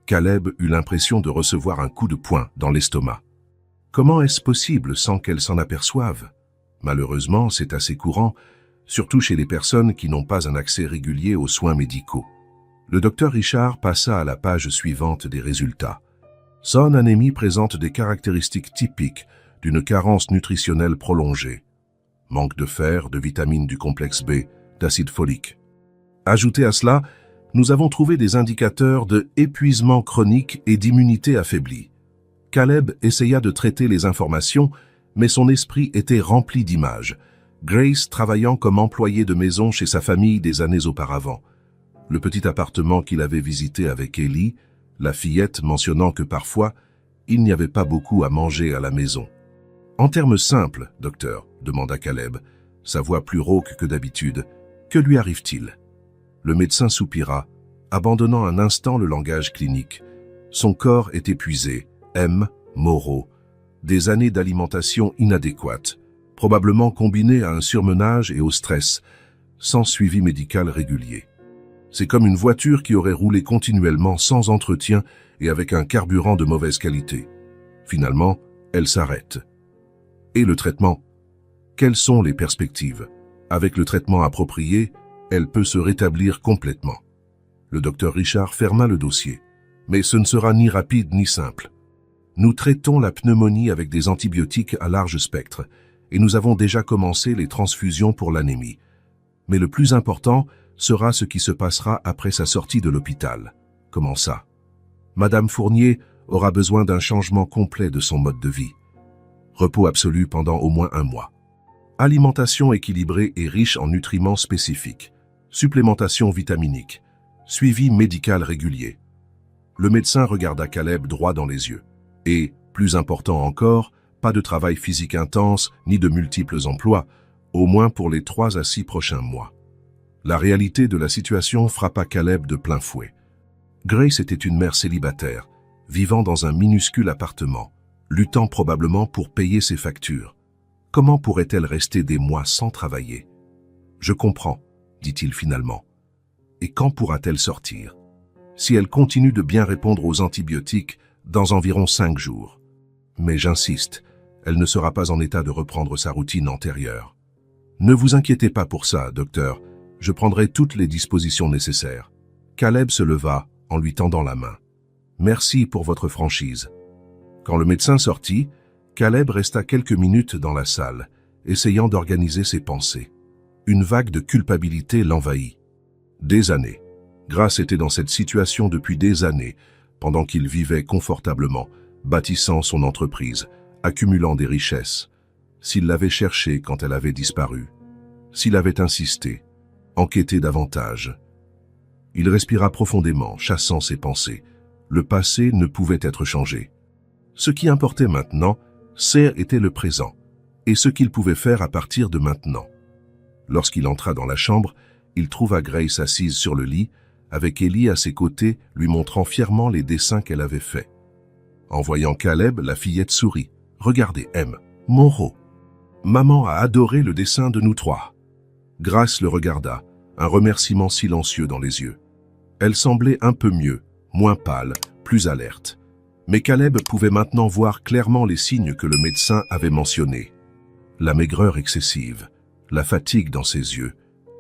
Caleb eut l'impression de recevoir un coup de poing dans l'estomac. Comment est-ce possible sans qu'elle s'en aperçoive? Malheureusement, c'est assez courant, surtout chez les personnes qui n'ont pas un accès régulier aux soins médicaux. Le docteur Richard passa à la page suivante des résultats. Son anémie présente des caractéristiques typiques d'une carence nutritionnelle prolongée. Manque de fer, de vitamines du complexe B, d'acide folique. Ajoutez à cela, nous avons trouvé des indicateurs de épuisement chronique et d'immunité affaiblie. Caleb essaya de traiter les informations, mais son esprit était rempli d'images. Grace travaillant comme employée de maison chez sa famille des années auparavant. Le petit appartement qu'il avait visité avec Ellie, la fillette mentionnant que parfois, il n'y avait pas beaucoup à manger à la maison. « En termes simples, docteur, demanda Caleb, sa voix plus rauque que d'habitude, que lui arrive-t-il? Le médecin soupira, abandonnant un instant le langage clinique. Son corps est épuisé, M. Moreau. Des années d'alimentation inadéquate, probablement combinées à un surmenage et au stress, sans suivi médical régulier. C'est comme une voiture qui aurait roulé continuellement sans entretien et avec un carburant de mauvaise qualité. Finalement, elle s'arrête. Et le traitement? Quelles sont les perspectives? Avec le traitement approprié, elle peut se rétablir complètement. Le docteur Richard ferma le dossier. Mais ce ne sera ni rapide ni simple. Nous traitons la pneumonie avec des antibiotiques à large spectre et nous avons déjà commencé les transfusions pour l'anémie. Mais le plus important sera ce qui se passera après sa sortie de l'hôpital. Comment ça? Madame Fournier aura besoin d'un changement complet de son mode de vie. Repos absolu pendant au moins 1 mois. Alimentation équilibrée et riche en nutriments spécifiques. Supplémentation vitaminique. Suivi médical régulier. Le médecin regarda Caleb droit dans les yeux. Et, plus important encore, pas de travail physique intense ni de multiples emplois, au moins pour les 3 à 6 prochains mois. La réalité de la situation frappa Caleb de plein fouet. Grace était une mère célibataire, vivant dans un minuscule appartement, luttant probablement pour payer ses factures. Comment pourrait-elle rester des mois sans travailler? Je comprends, dit-il finalement. Et quand pourra-t-elle sortir? Si elle continue de bien répondre aux antibiotiques, dans environ 5 jours. Mais j'insiste, elle ne sera pas en état de reprendre sa routine antérieure. Ne vous inquiétez pas pour ça, docteur. Je prendrai toutes les dispositions nécessaires. Caleb se leva en lui tendant la main. Merci pour votre franchise. Quand le médecin sortit, Caleb resta quelques minutes dans la salle, essayant d'organiser ses pensées. Une vague de culpabilité l'envahit. Des années. Grace était dans cette situation depuis des années, pendant qu'il vivait confortablement, bâtissant son entreprise, accumulant des richesses. S'il l'avait cherchée quand elle avait disparu, s'il avait insisté, enquêté davantage. Il respira profondément, chassant ses pensées. Le passé ne pouvait être changé. Ce qui importait maintenant, était le présent, et ce qu'il pouvait faire à partir de maintenant. Lorsqu'il entra dans la chambre, il trouva Grace assise sur le lit, avec Ellie à ses côtés, lui montrant fièrement les dessins qu'elle avait faits. En voyant Caleb, la fillette sourit. « Regardez, M. Monroe. Maman a adoré le dessin de nous trois. » Grace le regarda, un remerciement silencieux dans les yeux. Elle semblait un peu mieux, moins pâle, plus alerte. Mais Caleb pouvait maintenant voir clairement les signes que le médecin avait mentionnés. La maigreur excessive, la fatigue dans ses yeux,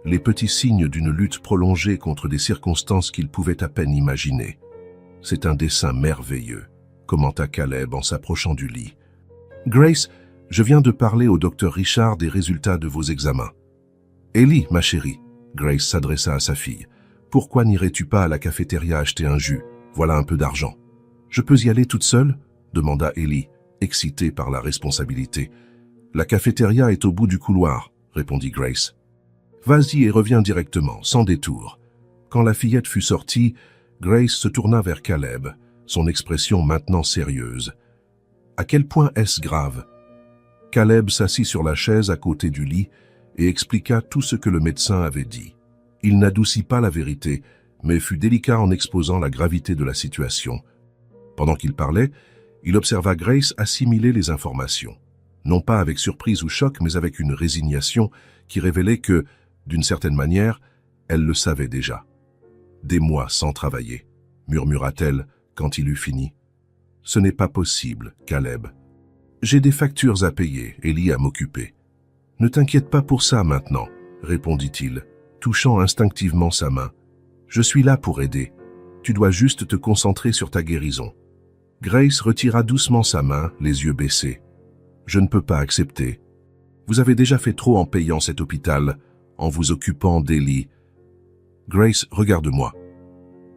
les petits signes d'une lutte prolongée contre des circonstances qu'il pouvait à peine imaginer. « C'est un dessin merveilleux », commenta Caleb en s'approchant du lit. « Grace, je viens de parler au docteur Richard des résultats de vos examens. »« Ellie, ma chérie, » Grace s'adressa à sa fille, « pourquoi n'irais-tu pas à la cafétéria acheter un jus? Voilà un peu d'argent. »« Je peux y aller toute seule ?» demanda Ellie, excitée par la responsabilité. « La cafétéria est au bout du couloir, » répondit Grace. « Vas-y et reviens directement, sans détour. » Quand la fillette fut sortie, Grace se tourna vers Caleb, son expression maintenant sérieuse. « À quel point est-ce grave ?» Caleb s'assit sur la chaise à côté du lit et expliqua tout ce que le médecin avait dit. Il n'adoucit pas la vérité, mais fut délicat en exposant la gravité de la situation. Pendant qu'il parlait, il observa Grace assimiler les informations, non pas avec surprise ou choc, mais avec une résignation qui révélait que, d'une certaine manière, elle le savait déjà. « Des mois sans travailler », murmura-t-elle quand il eut fini. « Ce n'est pas possible, Caleb. J'ai des factures à payer, Ellie à m'occuper. »« Ne t'inquiète pas pour ça maintenant, » répondit-il, touchant instinctivement sa main. « Je suis là pour aider. Tu dois juste te concentrer sur ta guérison. » Grace retira doucement sa main, les yeux baissés. « Je ne peux pas accepter. Vous avez déjà fait trop en payant cet hôpital, en vous occupant d'Ellie. »« Grace, regarde-moi. »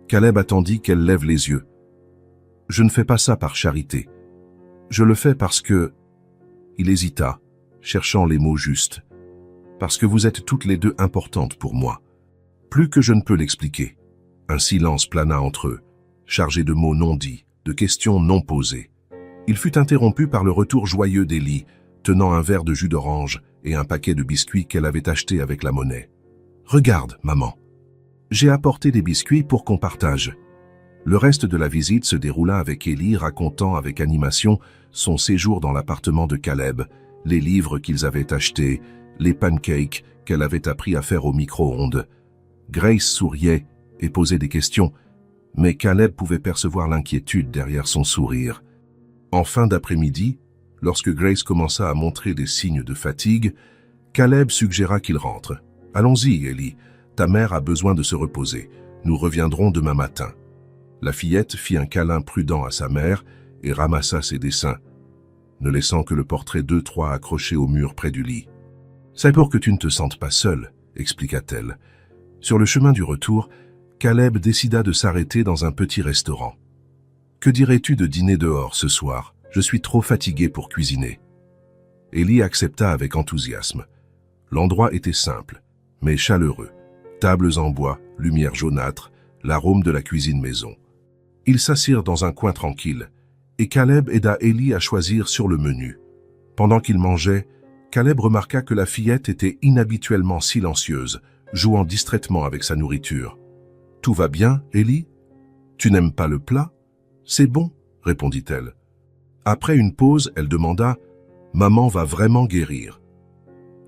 Caleb attendit qu'elle lève les yeux. « Je ne fais pas ça par charité. Je le fais parce que... » Il hésita, cherchant les mots justes. « Parce que vous êtes toutes les deux importantes pour moi. » Plus que je ne peux l'expliquer. Un silence plana entre eux, chargé de mots non dits, de questions non posées. Il fut interrompu par le retour joyeux d'Ellie, tenant un verre de jus d'orange et un paquet de biscuits qu'elle avait acheté avec la monnaie. « Regarde, maman. J'ai apporté des biscuits pour qu'on partage. » Le reste de la visite se déroula avec Ellie racontant avec animation son séjour dans l'appartement de Caleb, les livres qu'ils avaient achetés, les pancakes qu'elle avait appris à faire au micro-ondes. Grace souriait et posait des questions, mais Caleb pouvait percevoir l'inquiétude derrière son sourire. En fin d'après-midi, lorsque Grace commença à montrer des signes de fatigue, Caleb suggéra qu'il rentre. « Allons-y, Ellie, ta mère a besoin de se reposer. Nous reviendrons demain matin. » La fillette fit un câlin prudent à sa mère et ramassa ses dessins, ne laissant que le portrait d'eux trois accroché au mur près du lit. « C'est pour que tu ne te sentes pas seule, » expliqua-t-elle. Sur le chemin du retour, Caleb décida de s'arrêter dans un petit restaurant. « Que dirais-tu de dîner dehors ce soir? Je suis trop fatigué pour cuisiner. » Ellie accepta avec enthousiasme. L'endroit était simple, mais chaleureux. Tables en bois, lumière jaunâtre, l'arôme de la cuisine maison. Ils s'assirent dans un coin tranquille, et Caleb aida Ellie à choisir sur le menu. Pendant qu'ils mangeaient, Caleb remarqua que la fillette était inhabituellement silencieuse, jouant distraitement avec sa nourriture. « Tout va bien, Ellie? Tu n'aimes pas le plat? C'est bon, répondit-elle. Après une pause, elle demanda Maman va vraiment guérir?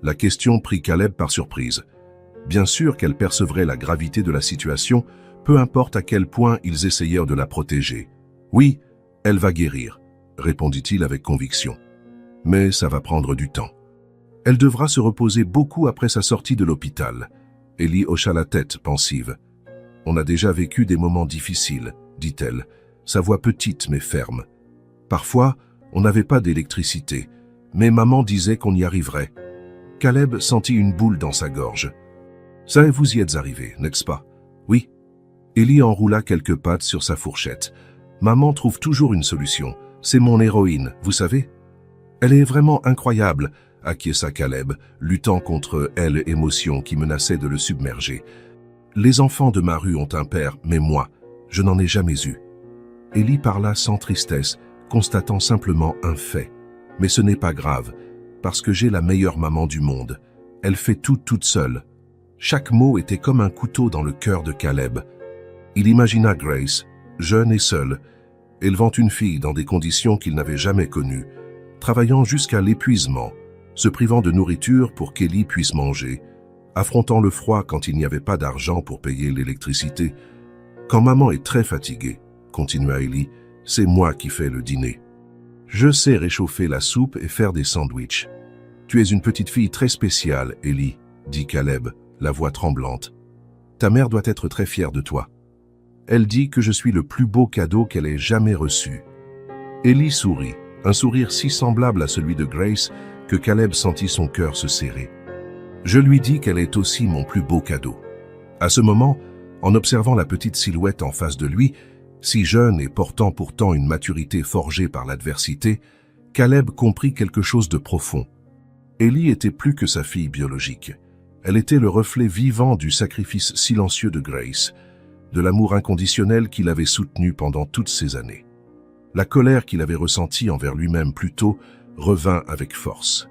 La question prit Caleb par surprise. Bien sûr qu'elle percevrait la gravité de la situation, peu importe à quel point ils essayèrent de la protéger. Oui, elle va guérir, répondit-il avec conviction. Mais ça va prendre du temps. Elle devra se reposer beaucoup après sa sortie de l'hôpital. Ellie hocha la tête, pensive. On a déjà vécu des moments difficiles, dit-elle, sa voix petite mais ferme. Parfois, on n'avait pas d'électricité, mais maman disait qu'on y arriverait. Caleb sentit une boule dans sa gorge. Ça, vous y êtes arrivé, n'est-ce pas? Oui. Ellie enroula quelques pattes sur sa fourchette. Maman trouve toujours une solution. C'est mon héroïne, vous savez? Elle est vraiment incroyable, acquiesça Caleb, luttant contre elle émotion qui menaçait de le submerger. Les enfants de ma rue ont un père, mais moi, je n'en ai jamais eu. Ellie parla sans tristesse, constatant simplement un fait. Mais ce n'est pas grave, parce que j'ai la meilleure maman du monde. Elle fait tout toute seule. Chaque mot était comme un couteau dans le cœur de Caleb. Il imagina Grace, jeune et seule, élevant une fille dans des conditions qu'il n'avait jamais connues, travaillant jusqu'à l'épuisement, se privant de nourriture pour qu'Ellie puisse manger, affrontant le froid quand il n'y avait pas d'argent pour payer l'électricité. Quand maman est très fatiguée, continua Ellie, c'est moi qui fais le dîner. Je sais réchauffer la soupe et faire des sandwichs. Tu es une petite fille très spéciale, Ellie, dit Caleb, la voix tremblante. Ta mère doit être très fière de toi. Elle dit que je suis le plus beau cadeau qu'elle ait jamais reçu. Ellie sourit, un sourire si semblable à celui de Grace que Caleb sentit son cœur se serrer. Je lui dis qu'elle est aussi mon plus beau cadeau. À ce moment, en observant la petite silhouette en face de lui, si jeune et portant pourtant une maturité forgée par l'adversité, Caleb comprit quelque chose de profond. Ellie était plus que sa fille biologique. Elle était le reflet vivant du sacrifice silencieux de Grace, de l'amour inconditionnel qu'il avait soutenu pendant toutes ces années. La colère qu'il avait ressentie envers lui-même plus tôt revint avec force.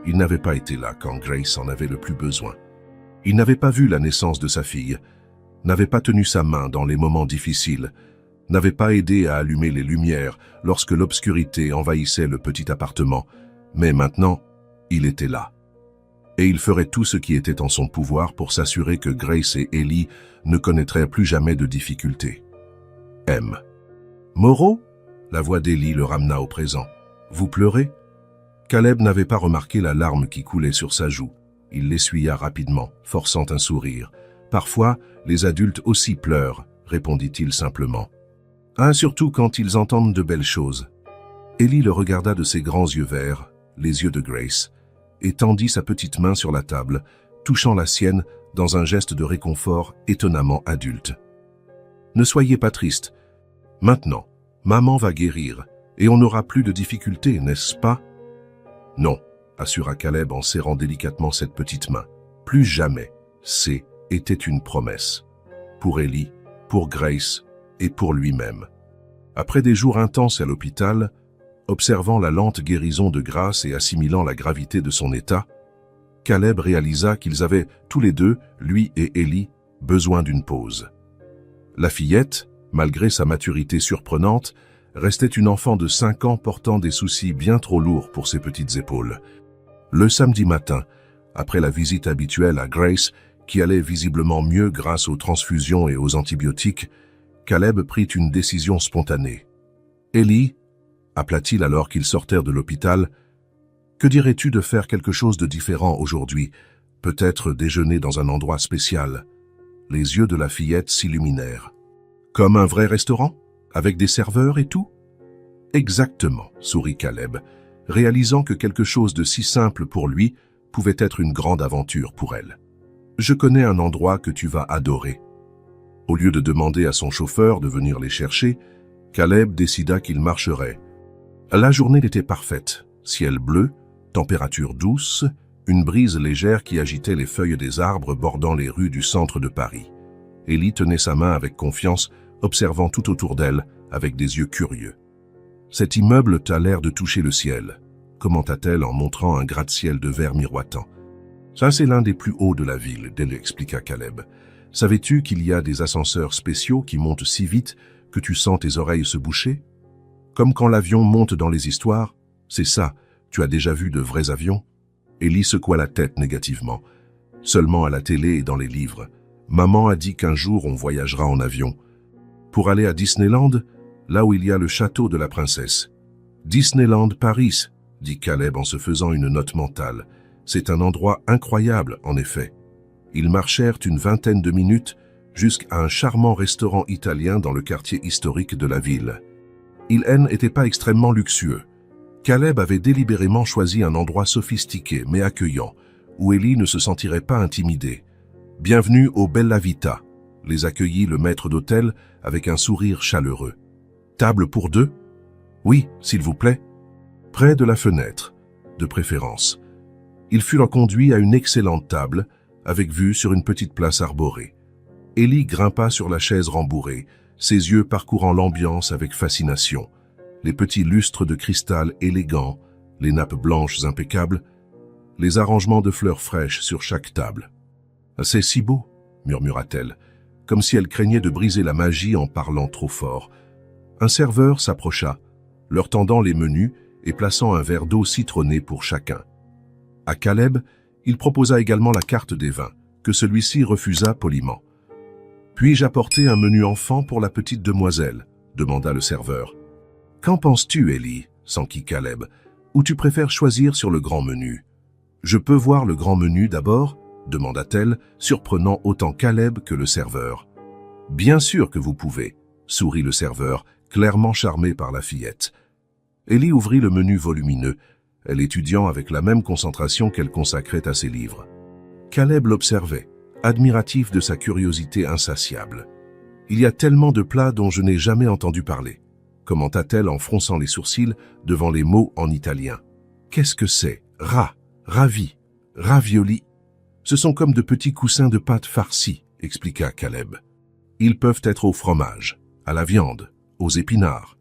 Il n'avait pas été là quand Grace en avait le plus besoin. Il n'avait pas vu la naissance de sa fille, n'avait pas tenu sa main dans les moments difficiles, n'avait pas aidé à allumer les lumières lorsque l'obscurité envahissait le petit appartement, mais maintenant, il était là. Et il ferait tout ce qui était en son pouvoir pour s'assurer que Grace et Ellie ne connaîtraient plus jamais de difficultés. M. Moreau? La voix d'Ellie le ramena au présent. Vous pleurez? Caleb n'avait pas remarqué la larme qui coulait sur sa joue. Il l'essuya rapidement, forçant un sourire. Parfois, les adultes aussi pleurent, répondit-il simplement. Ah, surtout quand ils entendent de belles choses. Ellie le regarda de ses grands yeux verts, les yeux de Grace, et tendit sa petite main sur la table, touchant la sienne dans un geste de réconfort étonnamment adulte. Ne soyez pas triste. Maintenant, maman va guérir, et on n'aura plus de difficultés, n'est-ce pas? Non, assura Caleb en serrant délicatement cette petite main. Plus jamais. Était une promesse. Pour Ellie, pour Grace et pour lui-même. Après des jours intenses à l'hôpital, observant la lente guérison de Grace et assimilant la gravité de son état, Caleb réalisa qu'ils avaient tous les deux, lui et Ellie, besoin d'une pause. La fillette, malgré sa maturité surprenante, restait une enfant de 5 ans portant des soucis bien trop lourds pour ses petites épaules. Le samedi matin, après la visite habituelle à Grace, qui allait visiblement mieux grâce aux transfusions et aux antibiotiques, Caleb prit une décision spontanée. « Ellie » appela-t-il alors qu'ils sortèrent de l'hôpital, « que dirais-tu de faire quelque chose de différent aujourd'hui, peut-être déjeuner dans un endroit spécial ?» Les yeux de la fillette s'illuminèrent. « Comme un vrai restaurant, avec des serveurs et tout ?»« Exactement, » sourit Caleb, réalisant que quelque chose de si simple pour lui pouvait être une grande aventure pour elle. « Je connais un endroit que tu vas adorer. » Au lieu de demander à son chauffeur de venir les chercher, Caleb décida qu'il marcherait. La journée était parfaite, ciel bleu, température douce, une brise légère qui agitait les feuilles des arbres bordant les rues du centre de Paris. Ellie tenait sa main avec confiance, observant tout autour d'elle avec des yeux curieux. « Cet immeuble a l'air de toucher le ciel », commenta-t-elle en montrant un gratte-ciel de verre miroitant. « Ça, c'est l'un des plus hauts de la ville », expliqua Caleb. « Savais-tu qu'il y a des ascenseurs spéciaux qui montent si vite que tu sens tes oreilles se boucher? Comme quand l'avion monte dans les histoires, c'est ça, Tu as déjà vu de vrais avions? Élie secoua la tête négativement. Seulement à la télé et dans les livres. Maman a dit qu'un jour on voyagera en avion. Pour aller à Disneyland, là où il y a le château de la princesse. Disneyland Paris, dit Caleb en se faisant une note mentale. C'est un endroit incroyable, en effet. Ils marchèrent une vingtaine de minutes jusqu'à un charmant restaurant italien dans le quartier historique de la ville. Il n'était pas extrêmement luxueux. Caleb avait délibérément choisi un endroit sophistiqué mais accueillant, où Élie ne se sentirait pas intimidée. « Bienvenue au Bella Vita », les accueillit le maître d'hôtel avec un sourire chaleureux. « Table pour deux ?»« Oui, s'il vous plaît. » Près de la fenêtre, de préférence. Il fut reconduit à une excellente table, avec vue sur une petite place arborée. Élie grimpa sur la chaise rembourrée, ses yeux parcourant l'ambiance avec fascination. Les petits lustres de cristal élégants, les nappes blanches impeccables, les arrangements de fleurs fraîches sur chaque table. « C'est si beau », murmura-t-elle, comme si elle craignait de briser la magie en parlant trop fort. Un serveur s'approcha, leur tendant les menus et plaçant un verre d'eau citronnée pour chacun. À Caleb, il proposa également la carte des vins, que celui-ci refusa poliment. « Puis-je apporter un menu enfant pour la petite demoiselle ?» demanda le serveur. « Qu'en penses-tu, Élie ?» s'enquit Caleb. « Ou tu préfères choisir sur le grand menu ?»« Je peux voir le grand menu d'abord ?» demanda-t-elle, surprenant autant Caleb que le serveur. « Bien sûr que vous pouvez », sourit le serveur, clairement charmé par la fillette. Élie ouvrit le menu volumineux, elle étudiant avec la même concentration qu'elle consacrait à ses livres. Caleb l'observait, admiratif de sa curiosité insatiable. « Il y a tellement de plats dont je n'ai jamais entendu parler », commenta-t-elle en fronçant les sourcils devant les mots en italien. « Qu'est-ce que c'est? Ravi, ravioli. Ce sont comme de petits coussins de pâte farcie, expliqua Caleb. Ils peuvent être au fromage, à la viande, aux épinards.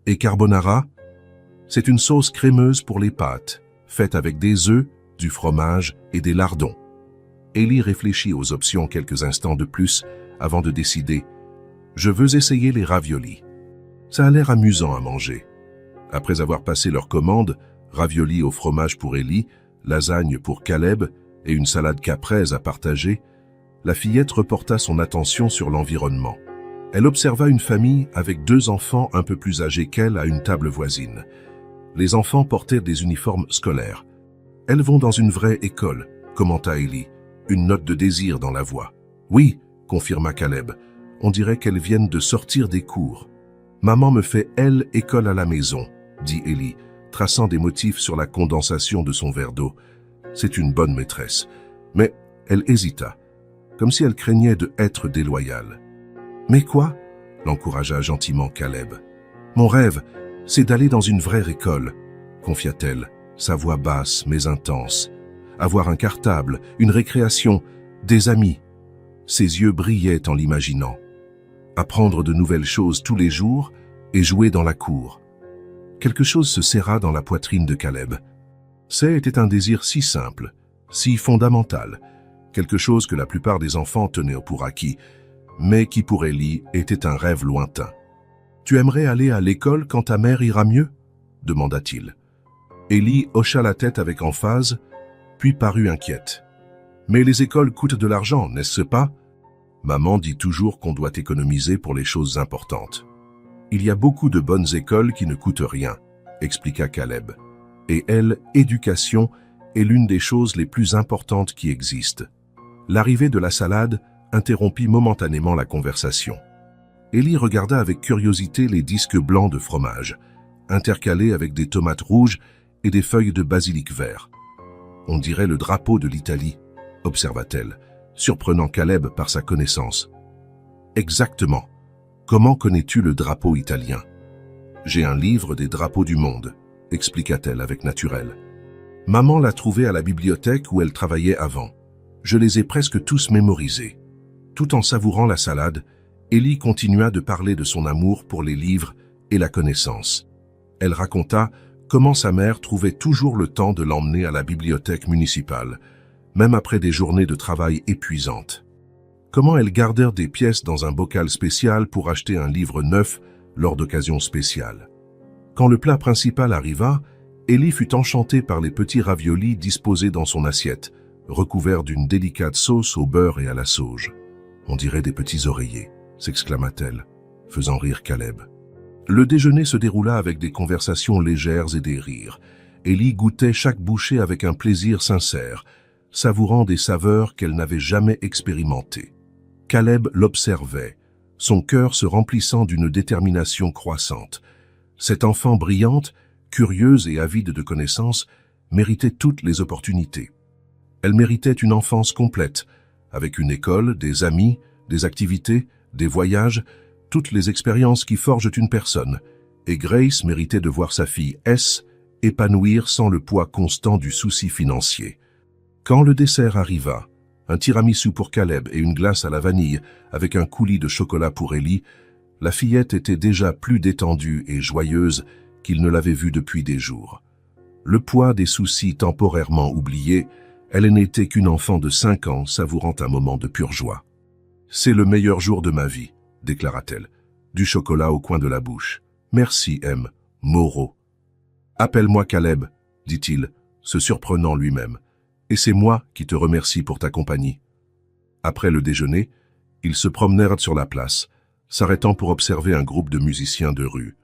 Et carbonara? C'est une sauce crémeuse pour les pâtes, faite avec des œufs, du fromage et des lardons. » Élie réfléchit aux options quelques instants de plus avant de décider « Je veux essayer les raviolis. Ça a l'air amusant à manger. » Après avoir passé leur commande, raviolis au fromage pour Élie, lasagne pour Caleb et une salade caprese à partager, la fillette reporta son attention sur l'environnement. Elle observa une famille avec 2 enfants un peu plus âgés qu'elle à une table voisine. Les enfants portaient des uniformes scolaires. « Elles vont dans une vraie école », commenta Élie, une note de désir dans la voix. « Oui », confirma Caleb, « on dirait qu'elles viennent de sortir des cours. »« Maman me fait, elle, école à la maison », dit Élie, traçant des motifs sur la condensation de son verre d'eau. « C'est une bonne maîtresse. » Mais elle hésita, comme si elle craignait de être déloyale. « Mais quoi ?» l'encouragea gentiment Caleb. « Mon rêve, c'est d'aller dans une vraie école, » confia-t-elle, sa voix basse mais intense. « Avoir un cartable, une récréation, des amis. » Ses yeux brillaient en l'imaginant. Apprendre de nouvelles choses tous les jours et jouer dans la cour. Quelque chose se serra dans la poitrine de Caleb. C'était un désir si simple, si fondamental, quelque chose que la plupart des enfants tenaient pour acquis, mais qui pour Élie était un rêve lointain. « Tu aimerais aller à l'école quand ta mère ira mieux ?» demanda-t-il. Élie hocha la tête avec emphase, puis parut inquiète. « Mais les écoles coûtent de l'argent, n'est-ce pas ? Maman dit toujours qu'on doit économiser pour les choses importantes. »« Il y a beaucoup de bonnes écoles qui ne coûtent rien, » expliqua Caleb. « Et l'éducation est l'une des choses les plus importantes qui existent. » L'arrivée de la salade interrompit momentanément la conversation. Élie regarda avec curiosité les disques blancs de fromage, intercalés avec des tomates rouges et des feuilles de basilic vert. « On dirait le drapeau de l'Italie, » observa-t-elle, surprenant Caleb par sa connaissance. « Exactement. Comment connais-tu le drapeau italien ? » « J'ai un livre des drapeaux du monde, » expliqua-t-elle avec naturel. « Maman l'a trouvé à la bibliothèque où elle travaillait avant. Je les ai presque tous mémorisés. » Tout en savourant la salade, Élie continua de parler de son amour pour les livres et la connaissance. Elle raconta comment sa mère trouvait toujours le temps de l'emmener à la bibliothèque municipale, même après des journées de travail épuisantes. Comment elles gardèrent des pièces dans un bocal spécial pour acheter un livre neuf lors d'occasions spéciales. Quand le plat principal arriva, Ellie fut enchantée par les petits raviolis disposés dans son assiette, recouverts d'une délicate sauce au beurre et à la sauge. « On dirait des petits oreillers », s'exclama-t-elle, faisant rire Caleb. Le déjeuner se déroula avec des conversations légères et des rires. Ellie goûtait chaque bouchée avec un plaisir sincère, savourant des saveurs qu'elle n'avait jamais expérimentées. Caleb l'observait, son cœur se remplissant d'une détermination croissante. Cette enfant brillante, curieuse et avide de connaissances, méritait toutes les opportunités. Elle méritait une enfance complète, avec une école, des amis, des activités, des voyages, toutes les expériences qui forgent une personne, et Grace méritait de voir sa fille S épanouir sans le poids constant du souci financier. Quand le dessert arriva, un tiramisu pour Caleb et une glace à la vanille avec un coulis de chocolat pour Ellie, la fillette était déjà plus détendue et joyeuse qu'il ne l'avait vue depuis des jours. Le poids des soucis temporairement oubliés, elle n'était qu'une enfant de 5 ans savourant un moment de pure joie. « C'est le meilleur jour de ma vie », déclara-t-elle, du chocolat au coin de la bouche. « Merci, M. Moreau. »« Appelle-moi Caleb, » dit-il, se surprenant lui-même. « Et c'est moi qui te remercie pour ta compagnie. » Après le déjeuner, ils se promenèrent sur la place, s'arrêtant pour observer un groupe de musiciens de rue.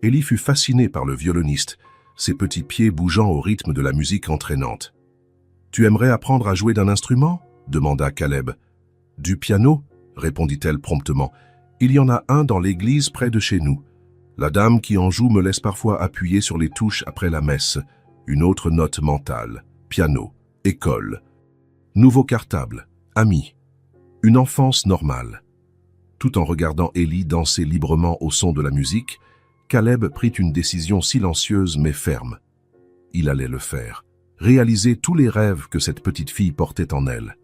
Ellie fut fascinée par le violoniste, ses petits pieds bougeant au rythme de la musique entraînante. « Tu aimerais apprendre à jouer d'un instrument ?» demanda Caleb. « Du piano ?» répondit-elle promptement. « Il y en a un dans l'église près de chez nous. La dame qui en joue me laisse parfois appuyer sur les touches après la messe. Une autre note mentale. Piano. École. Nouveau cartable. Amis. Une enfance normale. » Tout en regardant Ellie danser librement au son de la musique, Caleb prit une décision silencieuse mais ferme. Il allait le faire. Réaliser tous les rêves que cette petite fille portait en elle.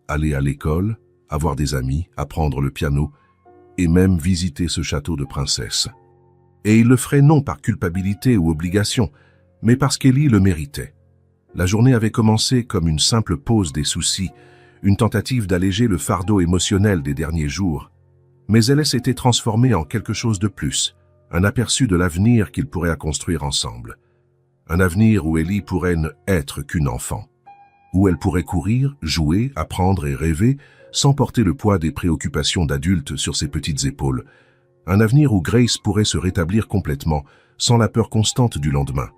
Aller à l'école, avoir des amis, apprendre le piano, et même visiter ce château de princesse. Et il le ferait non par culpabilité ou obligation, mais parce qu'Ellie le méritait. La journée avait commencé comme une simple pause des soucis, une tentative d'alléger le fardeau émotionnel des derniers jours. Mais elle s'était transformée en quelque chose de plus, un aperçu de l'avenir qu'ils pourraient construire ensemble. Un avenir où Ellie pourrait ne être qu'une enfant. Où elle pourrait courir, jouer, apprendre et rêver, sans porter le poids des préoccupations d'adulte sur ses petites épaules. Un avenir où Grace pourrait se rétablir complètement, sans la peur constante du lendemain.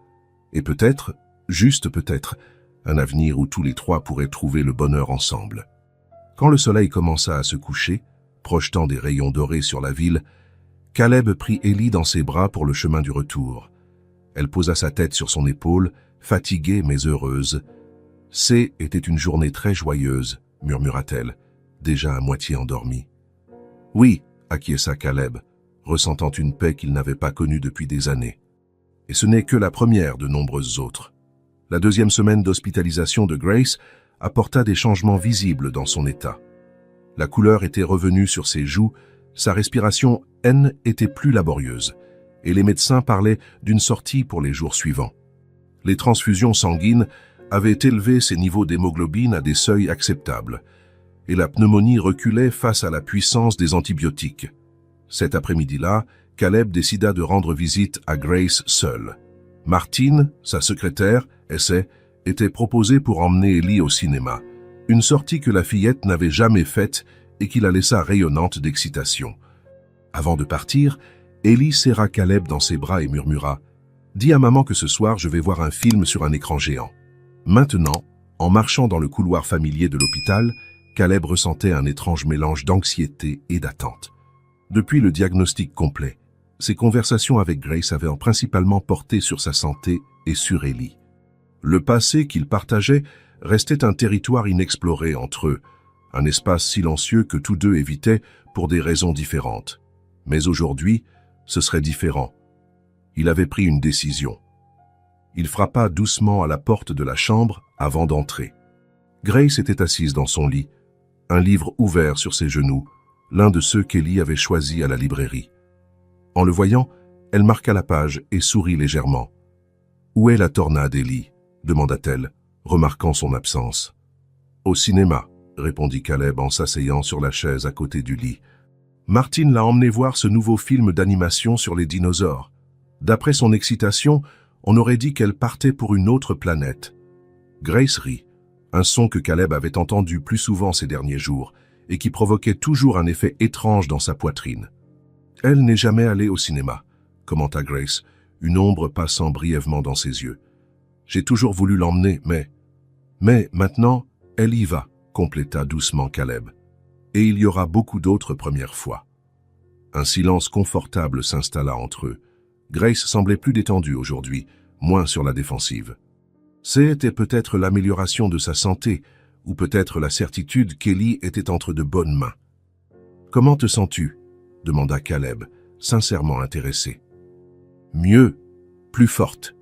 Et peut-être, juste peut-être, un avenir où tous les trois pourraient trouver le bonheur ensemble. Quand le soleil commença à se coucher, projetant des rayons dorés sur la ville, Caleb prit Ellie dans ses bras pour le chemin du retour. Elle posa sa tête sur son épaule, fatiguée mais heureuse. « C'était une journée très joyeuse, » murmura-t-elle, déjà à moitié endormie. « Oui, » acquiesça Caleb, ressentant une paix qu'il n'avait pas connue depuis des années. Et ce n'est que la première de nombreuses autres. La deuxième semaine d'hospitalisation de Grace apporta des changements visibles dans son état. La couleur était revenue sur ses joues, sa respiration était plus laborieuse, et les médecins parlaient d'une sortie pour les jours suivants. Les transfusions sanguines avaient élevé ses niveaux d'hémoglobine à des seuils acceptables, et la pneumonie reculait face à la puissance des antibiotiques. Cet après-midi-là, Caleb décida de rendre visite à Grace seule. Martine, sa secrétaire, était proposée pour emmener Ellie au cinéma, une sortie que la fillette n'avait jamais faite et qui la laissa rayonnante d'excitation. Avant de partir, Ellie serra Caleb dans ses bras et murmura « Dis à maman que ce soir je vais voir un film sur un écran géant. » Maintenant, en marchant dans le couloir familier de l'hôpital, Caleb ressentait un étrange mélange d'anxiété et d'attente. Depuis le diagnostic complet, ses conversations avec Grace avaient principalement porté sur sa santé et sur Ellie. Le passé qu'ils partageaient restait un territoire inexploré entre eux, un espace silencieux que tous deux évitaient pour des raisons différentes. Mais aujourd'hui, ce serait différent. Il avait pris une décision. Il frappa doucement à la porte de la chambre avant d'entrer. Grace était assise dans son lit, un livre ouvert sur ses genoux, l'un de ceux qu'Ellie avait choisis à la librairie. En le voyant, elle marqua la page et sourit légèrement. « Où est la tornade, Ellie ?» demanda-t-elle, remarquant son absence. « Au cinéma », répondit Caleb en s'asseyant sur la chaise à côté du lit. Martine l'a emmené voir ce nouveau film d'animation sur les dinosaures. D'après son excitation, On aurait dit qu'elle partait pour une autre planète. Grace rit, un son que Caleb avait entendu plus souvent ces derniers jours et qui provoquait toujours un effet étrange dans sa poitrine. Elle n'est jamais allée au cinéma, commenta Grace, une ombre passant brièvement dans ses yeux. J'ai toujours voulu l'emmener, mais maintenant, elle y va, compléta doucement Caleb. Et il y aura beaucoup d'autres premières fois. Un silence confortable s'installa entre eux. Grace semblait plus détendue aujourd'hui, moins sur la défensive. C'était peut-être l'amélioration de sa santé, ou peut-être la certitude qu'Ellie était entre de bonnes mains. « Comment te sens-tu » demanda Caleb, sincèrement intéressé. « Mieux, plus forte. »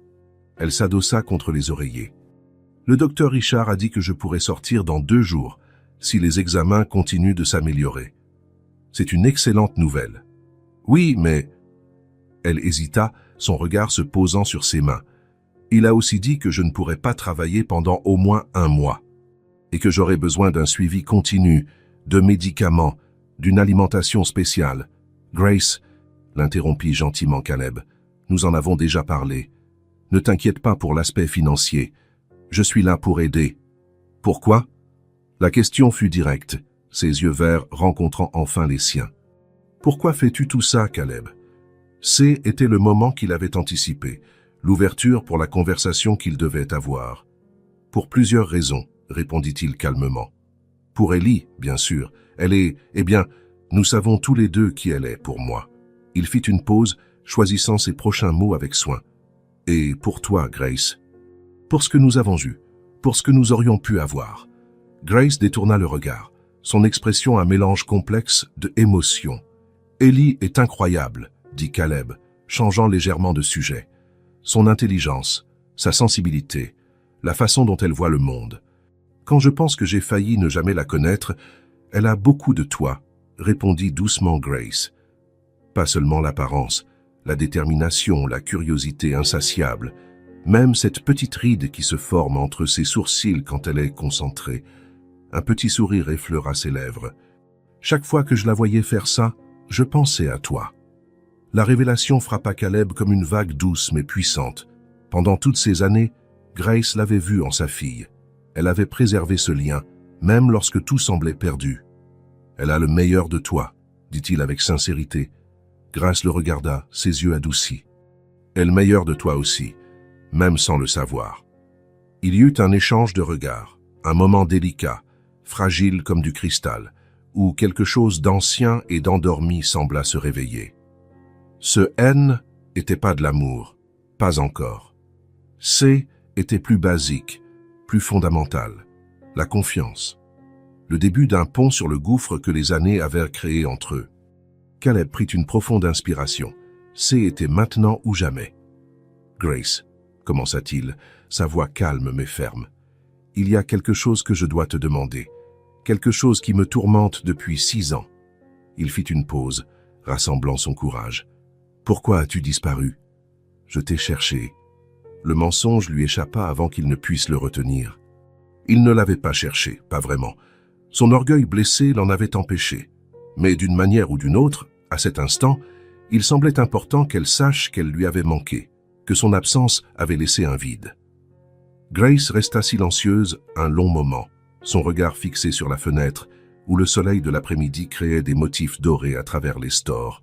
Elle s'adossa contre les oreillers. « Le docteur Richard a dit que je pourrais sortir dans 2 jours, si les examens continuent de s'améliorer. C'est une excellente nouvelle. »« Oui, mais... » Elle hésita, son regard se posant sur ses mains. « Il a aussi dit que je ne pourrais pas travailler pendant au moins 1 mois, et que j'aurais besoin d'un suivi continu, de médicaments, d'une alimentation spéciale. »« Grace, » l'interrompit gentiment Caleb, « nous en avons déjà parlé. Ne t'inquiète pas pour l'aspect financier. Je suis là pour aider. »« Pourquoi ?» La question fut directe, ses yeux verts rencontrant enfin les siens. « Pourquoi fais-tu tout ça, Caleb ?» Était le moment qu'il avait anticipé, l'ouverture pour la conversation qu'il devait avoir. « Pour plusieurs raisons, » répondit-il calmement. « Pour Ellie, bien sûr. Elle est... Eh bien, nous savons tous les deux qui elle est pour moi. » Il fit une pause, choisissant ses prochains mots avec soin. « Et pour toi, Grace ?»« Pour ce que nous avons eu, pour ce que nous aurions pu avoir. » Grace détourna le regard, son expression un mélange complexe de émotions. « Ellie est incroyable, » dit Caleb, changeant légèrement de sujet. « Son intelligence, sa sensibilité, la façon dont elle voit le monde. Quand je pense que j'ai failli ne jamais la connaître, elle a beaucoup de toi, » répondit doucement Grace. Pas seulement l'apparence, la détermination, la curiosité insatiable, même cette petite ride qui se forme entre ses sourcils quand elle est concentrée. Un petit sourire effleura ses lèvres. Chaque fois que je la voyais faire ça, je pensais à toi. La révélation frappa Caleb comme une vague douce mais puissante. Pendant toutes ces années, Grace l'avait vue en sa fille. Elle avait préservé ce lien, même lorsque tout semblait perdu. « Elle a le meilleur de toi, » dit-il avec sincérité. Grace le regarda, ses yeux adoucis. « Et le meilleur de toi aussi, même sans le savoir. » Il y eut un échange de regards, un moment délicat, fragile comme du cristal, où quelque chose d'ancien et d'endormi sembla se réveiller. Ce N n'était pas de l'amour, pas encore. C était plus basique, plus fondamental, la confiance. Le début d'un pont sur le gouffre que les années avaient créé entre eux. Caleb prit une profonde inspiration. C était maintenant ou jamais. « Grace, » commença-t-il, sa voix calme mais ferme. « Il y a quelque chose que je dois te demander. Quelque chose qui me tourmente depuis 6 ans. » Il fit une pause, rassemblant son courage. « Pourquoi as-tu disparu ? Je t'ai cherché. » Le mensonge lui échappa avant qu'il ne puisse le retenir. Il ne l'avait pas cherché, pas vraiment. Son orgueil blessé l'en avait empêché. Mais d'une manière ou d'une autre, à cet instant, il semblait important qu'elle sache qu'elle lui avait manqué, que son absence avait laissé un vide. Grace resta silencieuse un long moment, son regard fixé sur la fenêtre, où le soleil de l'après-midi créait des motifs dorés à travers les stores.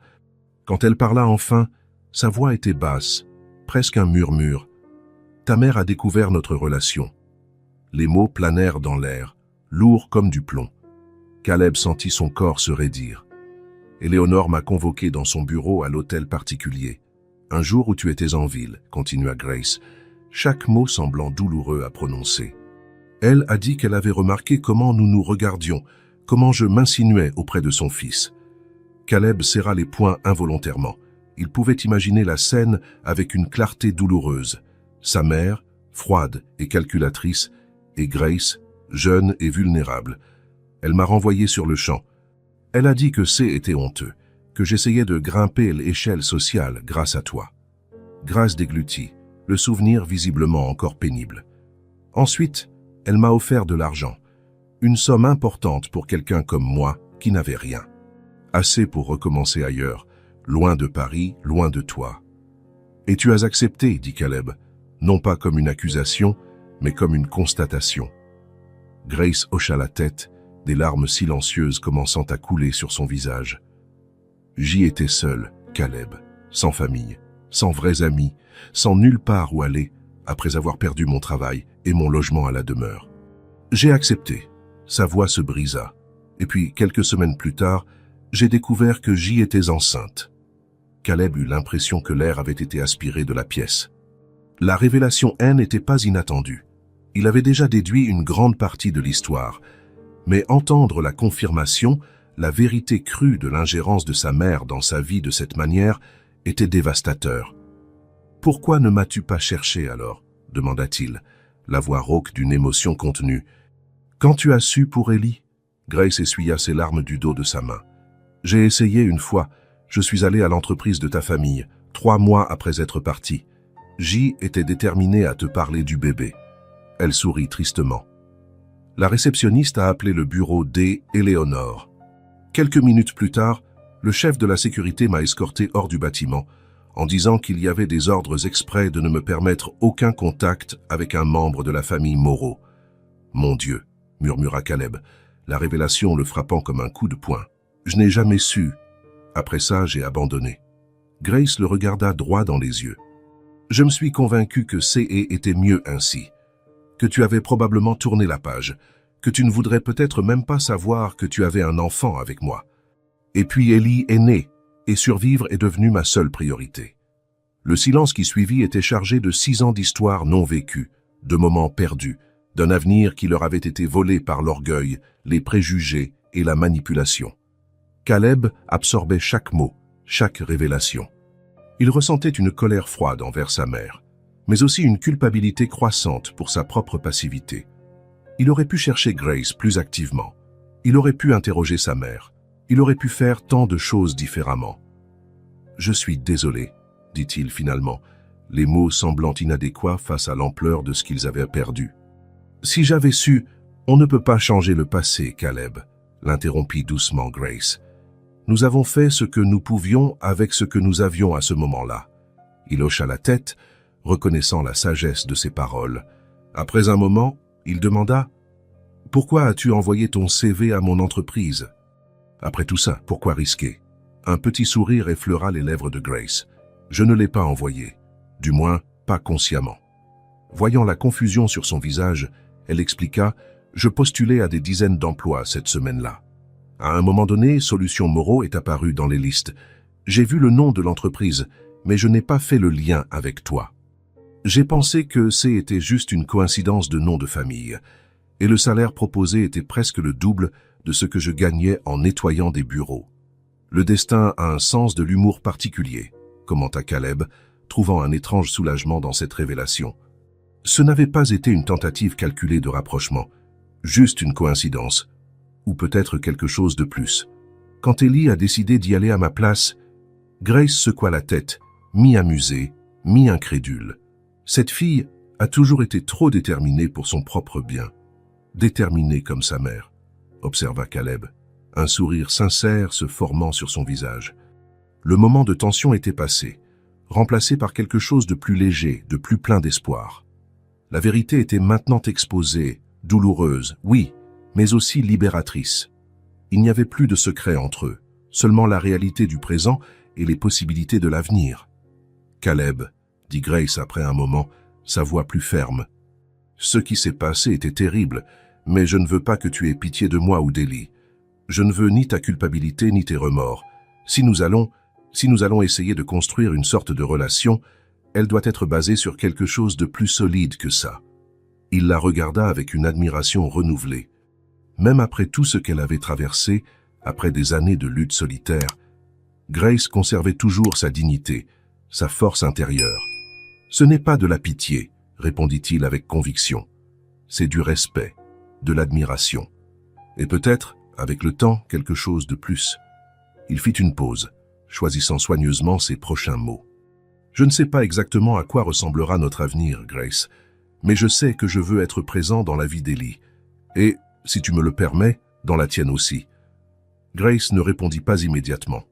Quand elle parla enfin, sa voix était basse, presque un murmure. « Ta mère a découvert notre relation. » Les mots planèrent dans l'air, lourds comme du plomb. Caleb sentit son corps se raidir. « Éléonore m'a convoqué dans son bureau à l'hôtel particulier. Un jour où tu étais en ville, » continua Grace, chaque mot semblant douloureux à prononcer. Elle a dit qu'elle avait remarqué comment nous nous regardions, comment je m'insinuais auprès de son fils. Caleb serra les poings involontairement. Il pouvait imaginer la scène avec une clarté douloureuse. Sa mère, froide et calculatrice, et Grace, jeune et vulnérable. Elle m'a renvoyé sur le champ. Elle a dit que était honteux, que j'essayais de grimper l'échelle sociale grâce à toi. Grace déglutit, le souvenir visiblement encore pénible. Ensuite, elle m'a offert de l'argent, une somme importante pour quelqu'un comme moi qui n'avait rien. Assez pour recommencer ailleurs, loin de Paris, loin de toi. « Et tu as accepté, » dit Caleb, non pas comme une accusation, mais comme une constatation. Grace hocha la tête, des larmes silencieuses commençant à couler sur son visage. J'y étais seul, Caleb, sans famille, sans vrais amis, sans nulle part où aller, après avoir perdu mon travail et mon logement à la demeure. J'ai accepté. Sa voix se brisa. Et puis, quelques semaines plus tard, j'ai découvert que j'y étais enceinte. Caleb eut l'impression que l'air avait été aspiré de la pièce. La révélation n'était pas inattendue. Il avait déjà déduit une grande partie de l'histoire, mais entendre la confirmation, la vérité crue de l'ingérence de sa mère dans sa vie de cette manière, était dévastateur. « Pourquoi ne m'as-tu pas cherché alors ?» demanda-t-il, la voix rauque d'une émotion contenue. « Quand tu as su pour Ellie ?» Grace essuya ses larmes du dos de sa main. « J'ai essayé une fois. Je suis allé à l'entreprise de ta famille, 3 mois après être parti. J était déterminée à te parler du bébé. » Elle sourit tristement. La réceptionniste a appelé le bureau d'Éléonore. Quelques minutes plus tard, le chef de la sécurité m'a escorté hors du bâtiment, en disant qu'il y avait des ordres exprès de ne me permettre aucun contact avec un membre de la famille Moreau. « Mon Dieu !» murmura Caleb, la révélation le frappant comme un coup de poing. « Je n'ai jamais su. Après ça, j'ai abandonné. » Grace le regarda droit dans les yeux. « Je me suis convaincu que C.E. était mieux ainsi, que tu avais probablement tourné la page, que tu ne voudrais peut-être même pas savoir que tu avais un enfant avec moi. Et puis Ellie est née, et survivre est devenu ma seule priorité. » Le silence qui suivit était chargé de 6 ans d'histoires non vécues, de moments perdus, d'un avenir qui leur avait été volé par l'orgueil, les préjugés et la manipulation. Caleb absorbait chaque mot, chaque révélation. Il ressentait une colère froide envers sa mère, mais aussi une culpabilité croissante pour sa propre passivité. Il aurait pu chercher Grace plus activement. Il aurait pu interroger sa mère. Il aurait pu faire tant de choses différemment. « Je suis désolé », dit-il finalement, les mots semblant inadéquats face à l'ampleur de ce qu'ils avaient perdu. « Si j'avais su, on ne peut pas changer le passé, Caleb, » l'interrompit doucement Grace. « Nous avons fait ce que nous pouvions avec ce que nous avions à ce moment-là. » Il hocha la tête, reconnaissant la sagesse de ses paroles. Après un moment, il demanda « Pourquoi as-tu envoyé ton CV à mon entreprise ?» Après tout ça, pourquoi risquer? Un petit sourire effleura les lèvres de Grace. « Je ne l'ai pas envoyé, du moins pas consciemment. » Voyant la confusion sur son visage, elle expliqua « Je postulais à des dizaines d'emplois cette semaine-là. À un moment donné, Solutions Moreau est apparue dans les listes. J'ai vu le nom de l'entreprise, mais je n'ai pas fait le lien avec toi. J'ai pensé que c'était juste une coïncidence de nom de famille, et le salaire proposé était presque le double de ce que je gagnais en nettoyant des bureaux. Le destin a un sens de l'humour particulier, commenta Caleb, trouvant un étrange soulagement dans cette révélation. Ce n'avait pas été une tentative calculée de rapprochement, juste une coïncidence, ou peut-être quelque chose de plus. Quand Ellie a décidé d'y aller à ma place, Grace secoua la tête, mi-amusée, mi-incrédule. Cette fille a toujours été trop déterminée pour son propre bien. Déterminée comme sa mère, observa Caleb, un sourire sincère se formant sur son visage. Le moment de tension était passé, remplacé par quelque chose de plus léger, de plus plein d'espoir. La vérité était maintenant exposée, douloureuse, oui, mais aussi libératrice. Il n'y avait plus de secret entre eux, seulement la réalité du présent et les possibilités de l'avenir. « Caleb », dit Grace après un moment, sa voix plus ferme. « Ce qui s'est passé était terrible, mais je ne veux pas que tu aies pitié de moi ou d'Ellie. Je ne veux ni ta culpabilité ni tes remords. Si nous allons essayer de construire une sorte de relation, elle doit être basée sur quelque chose de plus solide que ça. » Il la regarda avec une admiration renouvelée. Même après tout ce qu'elle avait traversé, après des années de lutte solitaire, Grace conservait toujours sa dignité, sa force intérieure. « Ce n'est pas de la pitié, » répondit-il avec conviction. « C'est du respect, de l'admiration. Et peut-être, avec le temps, quelque chose de plus. » Il fit une pause, choisissant soigneusement ses prochains mots. « Je ne sais pas exactement à quoi ressemblera notre avenir, Grace, mais je sais que je veux être présent dans la vie d'Ellie. Et, si tu me le permets, dans la tienne aussi. » Grace ne répondit pas immédiatement.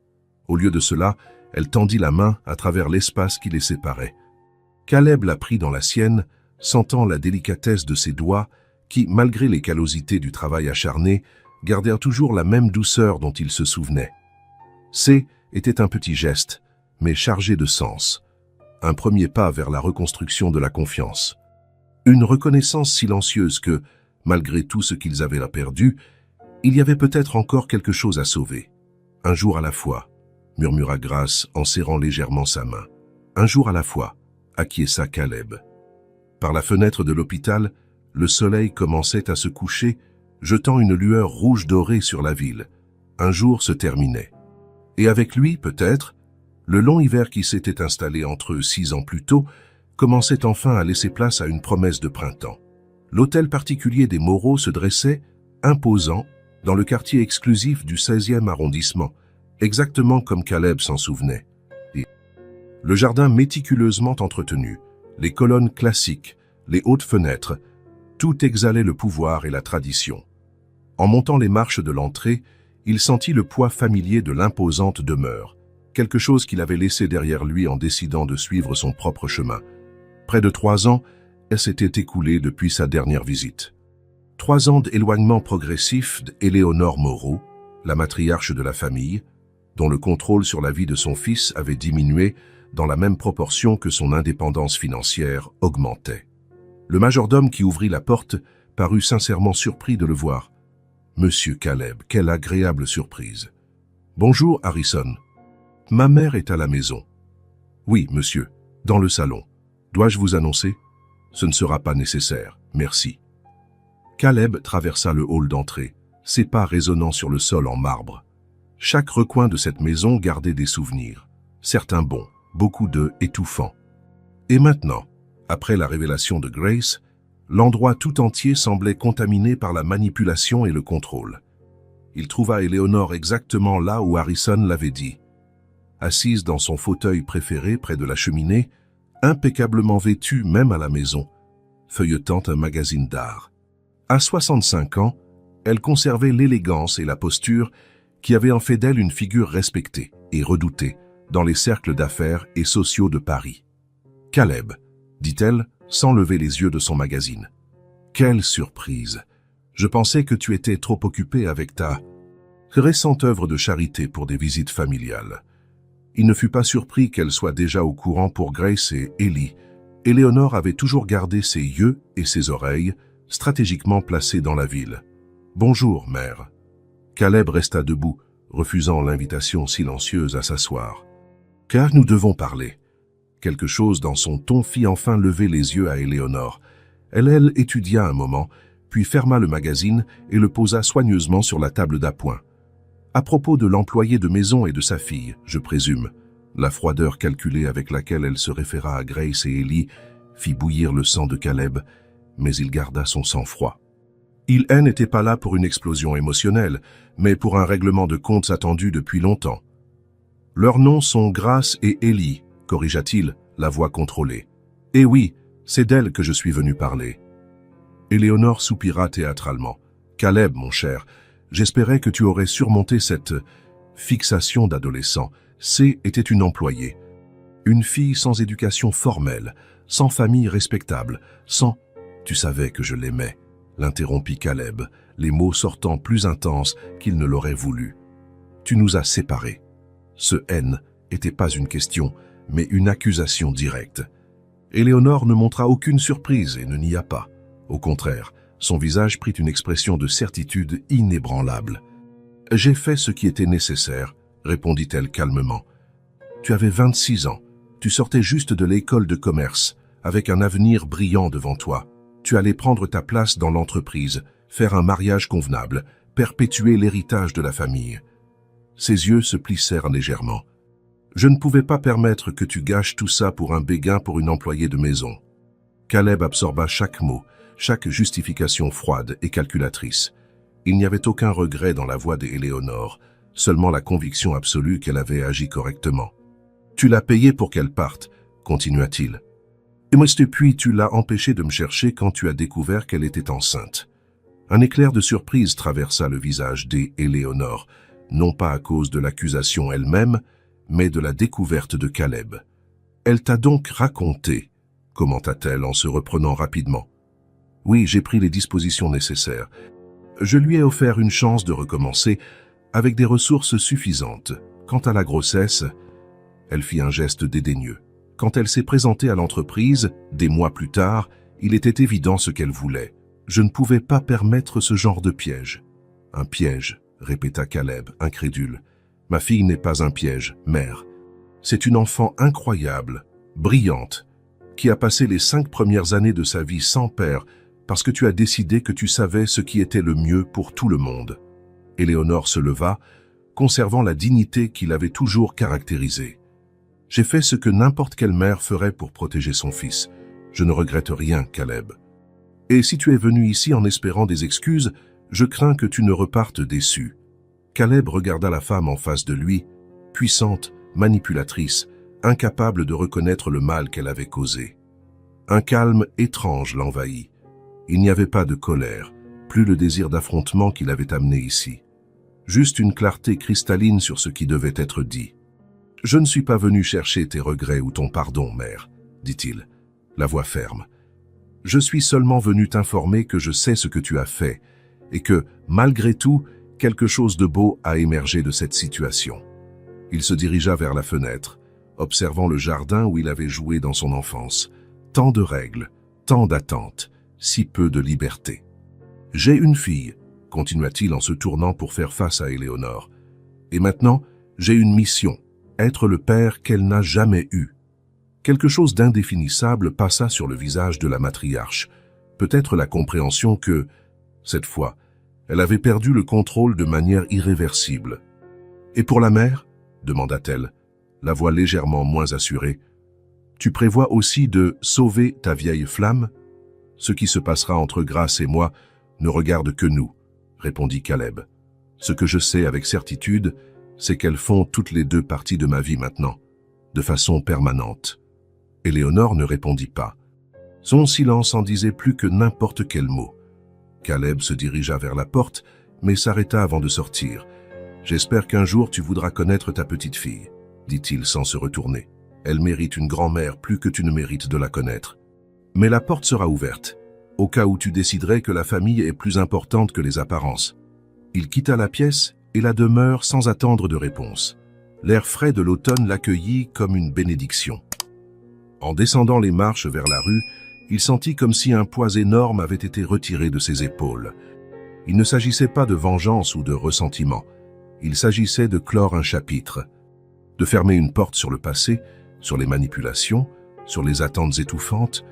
Au lieu de cela, elle tendit la main à travers l'espace qui les séparait. Caleb la prit dans la sienne, sentant la délicatesse de ses doigts qui, malgré les callosités du travail acharné, gardèrent toujours la même douceur dont il se souvenait. C'est était un petit geste, mais chargé de sens. Un premier pas vers la reconstruction de la confiance. Une reconnaissance silencieuse que, malgré tout ce qu'ils avaient là perdu, il y avait peut-être encore quelque chose à sauver. Un jour à la fois, murmura Grace en serrant légèrement sa main. Un jour à la fois, acquiesça Caleb. Par la fenêtre de l'hôpital, le soleil commençait à se coucher, jetant une lueur rouge dorée sur la ville. Un jour se terminait. Et avec lui, peut-être, le long hiver qui s'était installé entre eux 6 ans plus tôt, commençait enfin à laisser place à une promesse de printemps. L'hôtel particulier des Moreau se dressait, imposant, dans le quartier exclusif du 16e arrondissement, exactement comme Caleb s'en souvenait. Le jardin méticuleusement entretenu, les colonnes classiques, les hautes fenêtres, tout exhalait le pouvoir et la tradition. En montant les marches de l'entrée, il sentit le poids familier de l'imposante demeure, quelque chose qu'il avait laissé derrière lui en décidant de suivre son propre chemin. Près de 3 ans, elle s'était écoulée depuis sa dernière visite. 3 ans d'éloignement progressif d'Éléonore Moreau, la matriarche de la famille, dont le contrôle sur la vie de son fils avait diminué dans la même proportion que son indépendance financière augmentait. Le majordome qui ouvrit la porte parut sincèrement surpris de le voir. « Monsieur Caleb, quelle agréable surprise. »« Bonjour, Harrison. Ma mère est à la maison. »« Oui, monsieur, dans le salon. Dois-je vous annoncer ? » ?»« Ce ne sera pas nécessaire, merci. » Caleb traversa le hall d'entrée, ses pas résonnant sur le sol en marbre. Chaque recoin de cette maison gardait des souvenirs, certains bons, beaucoup d'eux étouffants. Et maintenant, après la révélation de Grace, l'endroit tout entier semblait contaminé par la manipulation et le contrôle. Il trouva Éléonore exactement là où Harrison l'avait dit. Assise dans son fauteuil préféré près de la cheminée, impeccablement vêtue même à la maison, feuilletant un magazine d'art. À 65 ans, elle conservait l'élégance et la posture qui avaient en fait d'elle une figure respectée et redoutée dans les cercles d'affaires et sociaux de Paris. « Caleb », dit-elle, sans lever les yeux de son magazine. « Quelle surprise! Je pensais que tu étais trop occupé avec ta récente œuvre de charité pour des visites familiales. » Il ne fut pas surpris qu'elle soit déjà au courant pour Grace et Ellie. Éléonore avait toujours gardé ses yeux et ses oreilles stratégiquement placés dans la ville. « Bonjour, mère. » Caleb resta debout, refusant l'invitation silencieuse à s'asseoir. « Car nous devons parler. » Quelque chose dans son ton fit enfin lever les yeux à Éléonore. Elle étudia un moment, puis ferma le magazine et le posa soigneusement sur la table d'appoint. « À propos de l'employé de maison et de sa fille, je présume. » La froideur calculée avec laquelle elle se référa à Grace et Ellie fit bouillir le sang de Caleb, mais il garda son sang-froid. Elle n'était pas là pour une explosion émotionnelle, mais pour un règlement de comptes attendu depuis longtemps. « Leurs noms sont Grace et Ellie, » corrigea-t-il, la voix contrôlée. « Eh oui, c'est d'elle que je suis venu parler. » Éléonore soupira théâtralement. « Caleb, mon cher, j'espérais que tu aurais surmonté cette fixation d'adolescent. C était une employée. Une fille sans éducation formelle, sans famille respectable, sans... Tu savais que je l'aimais, l'interrompit Caleb, les mots sortant plus intenses qu'il ne l'aurait voulu. Tu nous as séparés. Ce haine n'était pas une question, mais une accusation directe. Éléonore ne montra aucune surprise et ne nia pas. Au contraire, son visage prit une expression de certitude inébranlable. « J'ai fait ce qui était nécessaire, » répondit-elle calmement. « Tu avais 26 ans, tu sortais juste de l'école de commerce, avec un avenir brillant devant toi. Tu allais prendre ta place dans l'entreprise, faire un mariage convenable, perpétuer l'héritage de la famille. » Ses yeux se plissèrent légèrement. « Je ne pouvais pas permettre que tu gâches tout ça pour un béguin pour une employée de maison. » Caleb absorba chaque mot, chaque justification froide et calculatrice. Il n'y avait aucun regret dans la voix d'Éléonore, seulement la conviction absolue qu'elle avait agi correctement. « Tu l'as payée pour qu'elle parte, » continua-t-il. « Et moi depuis tu l'as empêchée de me chercher quand tu as découvert qu'elle était enceinte. » Un éclair de surprise traversa le visage d'Éléonore, non pas à cause de l'accusation elle-même, mais de la découverte de Caleb. « Elle t'a donc raconté, » commenta-t-elle en se reprenant rapidement. Oui, j'ai pris les dispositions nécessaires. Je lui ai offert une chance de recommencer avec des ressources suffisantes. Quant à la grossesse, elle fit un geste dédaigneux. Quand elle s'est présentée à l'entreprise, des mois plus tard, il était évident ce qu'elle voulait. Je ne pouvais pas permettre ce genre de piège. Un piège, répéta Caleb, incrédule. Ma fille n'est pas un piège, mère. C'est une enfant incroyable, brillante, qui a passé les 5 premières années de sa vie sans père parce que tu as décidé que tu savais ce qui était le mieux pour tout le monde. Éléonore se leva, conservant la dignité qui l'avait toujours caractérisée. J'ai fait ce que n'importe quelle mère ferait pour protéger son fils. Je ne regrette rien, Caleb. Et si tu es venu ici en espérant des excuses, je crains que tu ne repartes déçu. Caleb regarda la femme en face de lui, puissante, manipulatrice, incapable de reconnaître le mal qu'elle avait causé. Un calme étrange l'envahit. Il n'y avait pas de colère, plus le désir d'affrontement qui l'avait amené ici. Juste une clarté cristalline sur ce qui devait être dit. « Je ne suis pas venu chercher tes regrets ou ton pardon, mère, » dit-il, la voix ferme. « Je suis seulement venu t'informer que je sais ce que tu as fait et que, malgré tout, quelque chose de beau a émergé de cette situation. » Il se dirigea vers la fenêtre, observant le jardin où il avait joué dans son enfance. Tant de règles, tant d'attentes, si peu de liberté. « J'ai une fille, » continua-t-il en se tournant pour faire face à Éléonore. « Et maintenant, j'ai une mission, être le père qu'elle n'a jamais eu. » Quelque chose d'indéfinissable passa sur le visage de la matriarche, peut-être la compréhension que, cette fois, elle avait perdu le contrôle de manière irréversible. « Et pour la mère ?» demanda-t-elle, la voix légèrement moins assurée. « Tu prévois aussi de sauver ta vieille flamme ? Ce qui se passera entre Grace et moi ne regarde que nous, » répondit Caleb. « Ce que je sais avec certitude, c'est qu'elles font toutes les 2 parties de ma vie maintenant, de façon permanente. » Éléonore ne répondit pas. Son silence en disait plus que n'importe quel mot. Caleb se dirigea vers la porte, mais s'arrêta avant de sortir. « J'espère qu'un jour tu voudras connaître ta petite fille, » dit-il sans se retourner. « Elle mérite une grand-mère plus que tu ne mérites de la connaître. Mais la porte sera ouverte, au cas où tu déciderais que la famille est plus importante que les apparences. » Il quitta la pièce et la demeure sans attendre de réponse. L'air frais de l'automne l'accueillit comme une bénédiction. En descendant les marches vers la rue, il sentit comme si un poids énorme avait été retiré de ses épaules. Il ne s'agissait pas de vengeance ou de ressentiment. Il s'agissait de clore un chapitre, de fermer une porte sur le passé, sur les manipulations, sur les attentes étouffantes,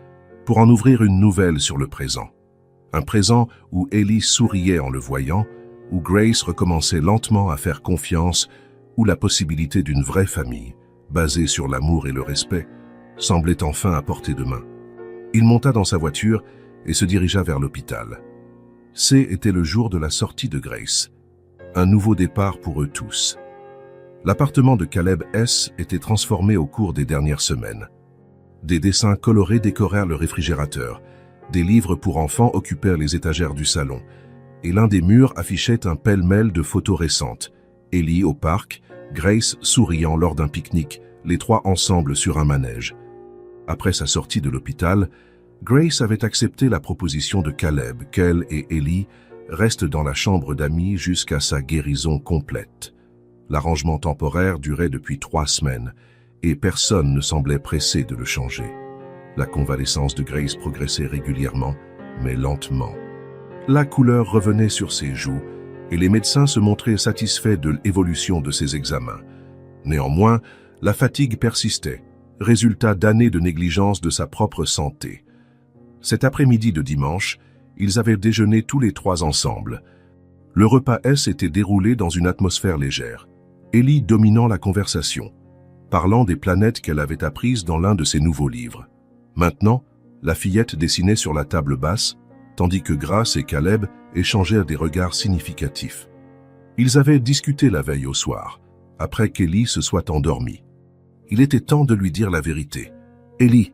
pour en ouvrir une nouvelle sur le présent. Un présent où Ellie souriait en le voyant, où Grace recommençait lentement à faire confiance, où la possibilité d'une vraie famille, basée sur l'amour et le respect, semblait enfin à portée de main. Il monta dans sa voiture et se dirigea vers l'hôpital. Était le jour de la sortie de Grace. Un nouveau départ pour eux tous. L'appartement de Caleb S. était transformé au cours des dernières semaines. Des dessins colorés décorèrent le réfrigérateur, des livres pour enfants occupèrent les étagères du salon, et l'un des murs affichait un pêle-mêle de photos récentes. Ellie au parc, Grace souriant lors d'un pique-nique, les 3 ensemble sur un manège. Après sa sortie de l'hôpital, Grace avait accepté la proposition de Caleb qu'elle et Ellie restent dans la chambre d'amis jusqu'à sa guérison complète. L'arrangement temporaire durait depuis 3 semaines et personne ne semblait pressé de le changer. La convalescence de Grace progressait régulièrement, mais lentement. La couleur revenait sur ses joues et les médecins se montraient satisfaits de l'évolution de ses examens. Néanmoins, la fatigue persistait, résultat d'années de négligence de sa propre santé. Cet après-midi de dimanche, ils avaient déjeuné tous les 3 ensemble. Le repas était déroulé dans une atmosphère légère, Ellie dominant la conversation, parlant des planètes qu'elle avait apprises dans l'un de ses nouveaux livres. Maintenant, la fillette dessinait sur la table basse, tandis que Grace et Caleb échangèrent des regards significatifs. Ils avaient discuté la veille au soir, après qu'Ellie se soit endormie. Il était temps de lui dire la vérité. « Ellie »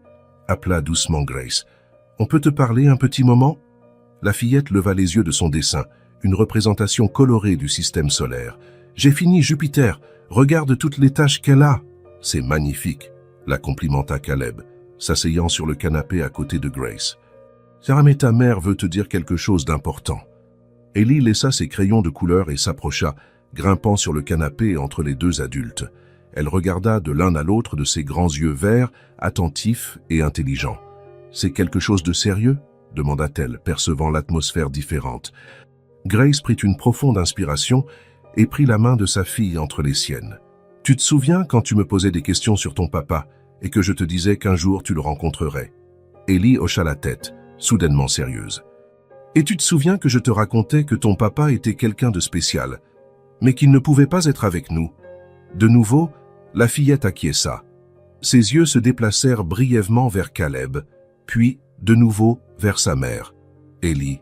appela doucement Grace. « On peut te parler un petit moment ?» La fillette leva les yeux de son dessin, une représentation colorée du système solaire. « J'ai fini Jupiter, regarde toutes les tâches qu'elle a. »« C'est magnifique » la complimenta Caleb. « s'asseyant sur le canapé à côté de Grace. « Sarah, mais ta mère veut te dire quelque chose d'important. » Ellie laissa ses crayons de couleur et s'approcha, grimpant sur le canapé entre les deux adultes. Elle regarda de l'un à l'autre de ses grands yeux verts, attentifs et intelligents. « C'est quelque chose de sérieux ?» demanda-t-elle, percevant l'atmosphère différente. Grace prit une profonde inspiration et prit la main de sa fille entre les siennes. « Tu te souviens quand tu me posais des questions sur ton papa et que je te disais qu'un jour tu le rencontrerais ?» Ellie hocha la tête, soudainement sérieuse. « Et tu te souviens que je te racontais que ton papa était quelqu'un de spécial, mais qu'il ne pouvait pas être avec nous ?» De nouveau, la fillette acquiesça. Ses yeux se déplacèrent brièvement vers Caleb, puis, de nouveau, vers sa mère, Ellie.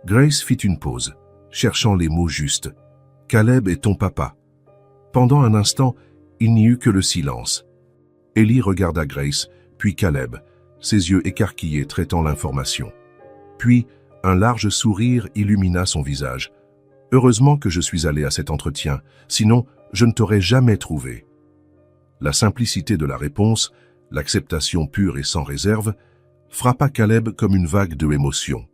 Grace fit une pause, cherchant les mots justes. « Caleb est ton papa. » Pendant un instant, il n'y eut que le silence. Ellie regarda Grace, puis Caleb, ses yeux écarquillés traitant l'information. Puis, un large sourire illumina son visage. « Heureusement que je suis allé à cet entretien, sinon je ne t'aurais jamais trouvé. » La simplicité de la réponse, l'acceptation pure et sans réserve, frappa Caleb comme une vague de émotion.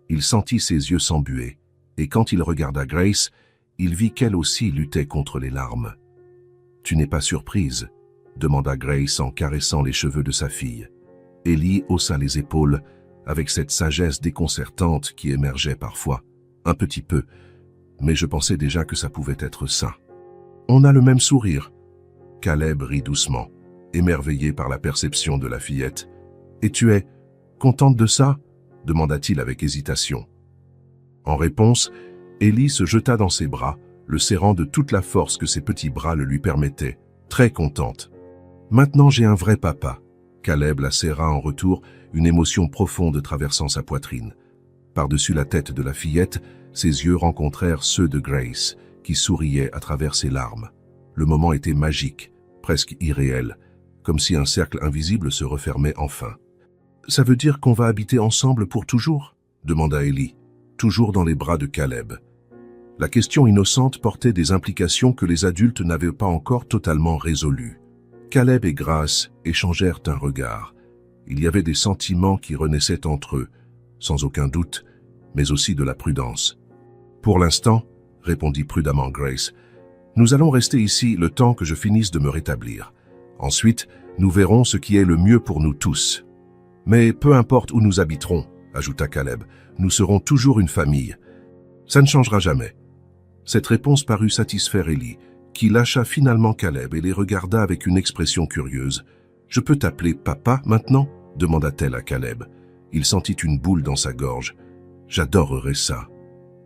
Il sentit ses yeux s'embuer, et quand il regarda Grace, il vit qu'elle aussi luttait contre les larmes. « Tu n'es pas surprise ?» demanda Grace en caressant les cheveux de sa fille. Ellie haussa les épaules, avec cette sagesse déconcertante qui émergeait parfois, un petit peu, mais je pensais déjà que ça pouvait être ça. « On a le même sourire. » Caleb rit doucement, émerveillé par la perception de la fillette. « Et tu es contente de ça ?» demanda-t-il avec hésitation. En réponse, Ellie se jeta dans ses bras, le serrant de toute la force que ses petits bras le lui permettaient, très contente. « Maintenant j'ai un vrai papa. » Caleb la serra en retour, une émotion profonde traversant sa poitrine. Par-dessus la tête de la fillette, ses yeux rencontrèrent ceux de Grace, qui souriait à travers ses larmes. Le moment était magique, presque irréel, comme si un cercle invisible se refermait enfin. « Ça veut dire qu'on va habiter ensemble pour toujours ?» demanda Ellie, toujours dans les bras de Caleb. La question innocente portait des implications que les adultes n'avaient pas encore totalement résolues. Caleb et Grace échangèrent un regard. Il y avait des sentiments qui renaissaient entre eux, sans aucun doute, mais aussi de la prudence. « Pour l'instant, » répondit prudemment Grace, « nous allons rester ici le temps que je finisse de me rétablir. Ensuite, nous verrons ce qui est le mieux pour nous tous. Mais peu importe où nous habiterons, » ajouta Caleb, « nous serons toujours une famille. Ça ne changera jamais. » Cette réponse parut satisfaire Ellie, qui lâcha finalement Caleb et les regarda avec une expression curieuse. « Je peux t'appeler papa maintenant ?» demanda-t-elle à Caleb. Il sentit une boule dans sa gorge. « J'adorerais ça. »«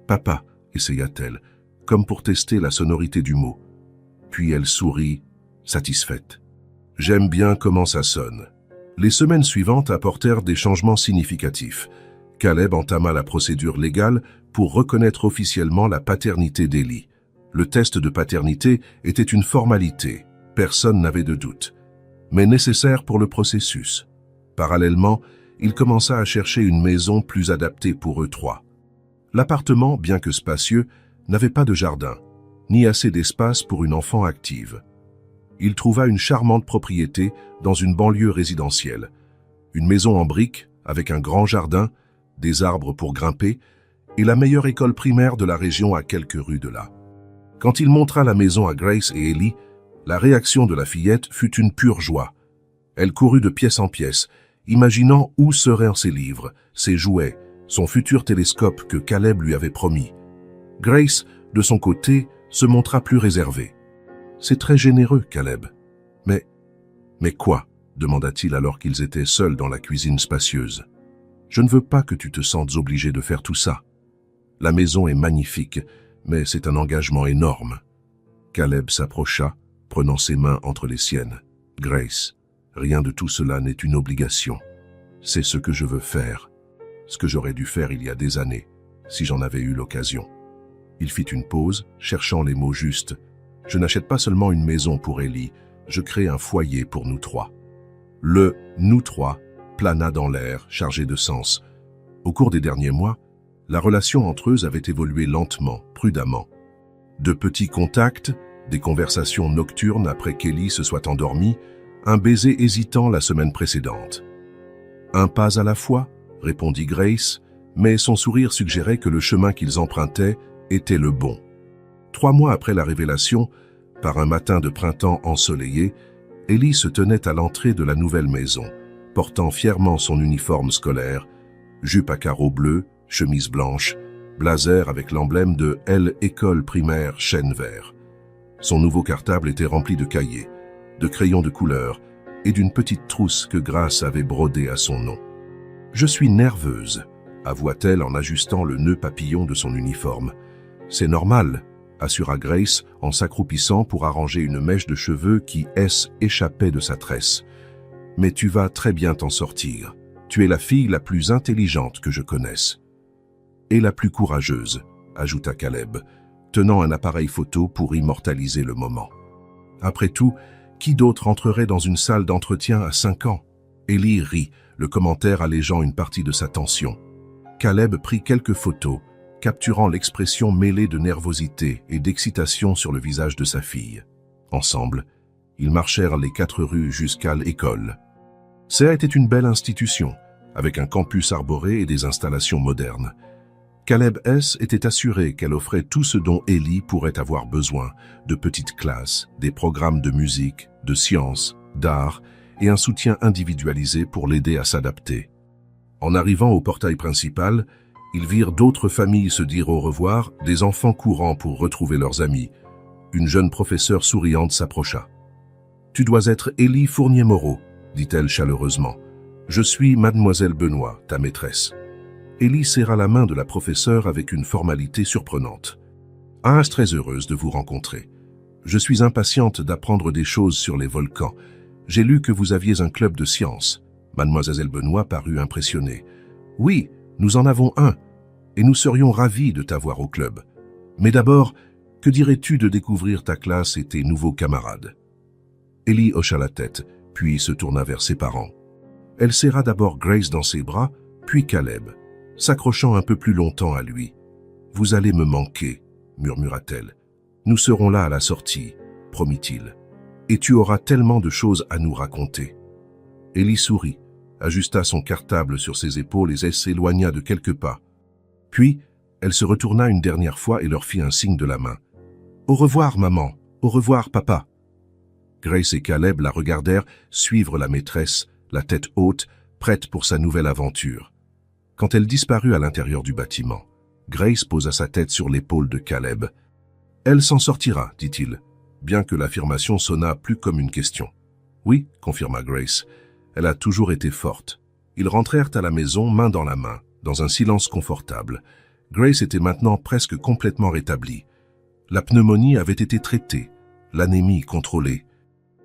Papa » essaya-t-elle, comme pour tester la sonorité du mot. Puis elle sourit, satisfaite. « J'aime bien comment ça sonne. » Les semaines suivantes apportèrent des changements significatifs. Caleb entama la procédure légale pour reconnaître officiellement la paternité d'Ellie. Le test de paternité était une formalité, personne n'avait de doute, mais nécessaire pour le processus. Parallèlement, il commença à chercher une maison plus adaptée pour eux trois. L'appartement, bien que spacieux, n'avait pas de jardin, ni assez d'espace pour une enfant active. Il trouva une charmante propriété dans une banlieue résidentielle. Une maison en briques, avec un grand jardin, des arbres pour grimper, et la meilleure école primaire de la région à quelques rues de là. Quand il montra la maison à Grace et Ellie, la réaction de la fillette fut une pure joie. Elle courut de pièce en pièce, imaginant où seraient ses livres, ses jouets, son futur télescope que Caleb lui avait promis. Grace, de son côté, se montra plus réservée. « C'est très généreux, Caleb. »« Mais quoi ?» demanda-t-il alors qu'ils étaient seuls dans la cuisine spacieuse. « Je ne veux pas que tu te sentes obligé de faire tout ça. La maison est magnifique, mais c'est un engagement énorme. » Caleb s'approcha, prenant ses mains entre les siennes. « Grace, rien de tout cela n'est une obligation. C'est ce que je veux faire, ce que j'aurais dû faire il y a des années, si j'en avais eu l'occasion. » Il fit une pause, cherchant les mots justes. « Je n'achète pas seulement une maison pour Ellie, je crée un foyer pour nous trois. » Le « nous trois » plana dans l'air, chargé de sens. Au cours des derniers mois, la relation entre eux avait évolué lentement, prudemment. De petits contacts, des conversations nocturnes après qu'Ellie se soit endormie, Un baiser hésitant la semaine précédente. Un pas à la fois, répondit Grace, mais son sourire suggérait que le chemin qu'ils empruntaient était le bon. 3 mois après la révélation, par un matin de printemps ensoleillé, Ellie se tenait à l'entrée de la nouvelle maison, portant fièrement son uniforme scolaire, jupe à carreaux bleus, chemise blanche, blazer avec l'emblème de L École primaire Chêne Vert. Son nouveau cartable était rempli de cahiers, de crayons de couleur et d'une petite trousse que Grace avait brodée à son nom. « Je suis nerveuse », avoua-t-elle en ajustant le nœud papillon de son uniforme. « C'est normal », assura Grace en s'accroupissant pour arranger une mèche de cheveux qui échappait de sa tresse. « Mais tu vas très bien t'en sortir. Tu es la fille la plus intelligente que je connaisse. »« Et la plus courageuse », ajouta Caleb, tenant un appareil photo pour immortaliser le moment. Après tout, qui d'autre entrerait dans une salle d'entretien à 5 ans? Ellie rit, le commentaire allégeant une partie de sa tension. Caleb prit quelques photos, capturant l'expression mêlée de nervosité et d'excitation sur le visage de sa fille. Ensemble, ils marchèrent les 4 rues jusqu'à l'école. Ça était une belle institution, avec un campus arboré et des installations modernes. Caleb était assuré qu'elle offrait tout ce dont Ellie pourrait avoir besoin, de petites classes, des programmes de musique, de sciences, d'art et un soutien individualisé pour l'aider à s'adapter. En arrivant au portail principal, ils virent d'autres familles se dire au revoir, des enfants courant pour retrouver leurs amis. Une jeune professeure souriante s'approcha. « Tu dois être Ellie Fournier-Moreau, » dit-elle chaleureusement. « Je suis Mademoiselle Benoît, ta maîtresse. » Ellie serra la main de la professeure avec une formalité surprenante. « Ah, très heureuse de vous rencontrer. Je suis impatiente d'apprendre des choses sur les volcans. J'ai lu que vous aviez un club de sciences. » Mademoiselle Benoît parut impressionnée. « Oui, nous en avons un, et nous serions ravis de t'avoir au club. Mais d'abord, que dirais-tu de découvrir ta classe et tes nouveaux camarades ?» Ellie hocha la tête, puis se tourna vers ses parents. Elle serra d'abord Grace dans ses bras, puis Caleb, s'accrochant un peu plus longtemps à lui. « Vous allez me manquer, » murmura-t-elle. « Nous serons là à la sortie, » promit-il. « Et tu auras tellement de choses à nous raconter. » Ellie sourit, ajusta son cartable sur ses épaules et s'éloigna de quelques pas. Puis, elle se retourna une dernière fois et leur fit un signe de la main. « Au revoir, maman. Au revoir, papa. » Grace et Caleb la regardèrent suivre la maîtresse, la tête haute, prête pour sa nouvelle aventure. Quand elle disparut à l'intérieur du bâtiment, Grace posa sa tête sur l'épaule de Caleb. « Elle s'en sortira, dit-il, bien que l'affirmation sonna plus comme une question. « Oui, confirma Grace. Elle a toujours été forte. » Ils rentrèrent à la maison main dans la main, dans un silence confortable. Grace était maintenant presque complètement rétablie. La pneumonie avait été traitée, l'anémie contrôlée.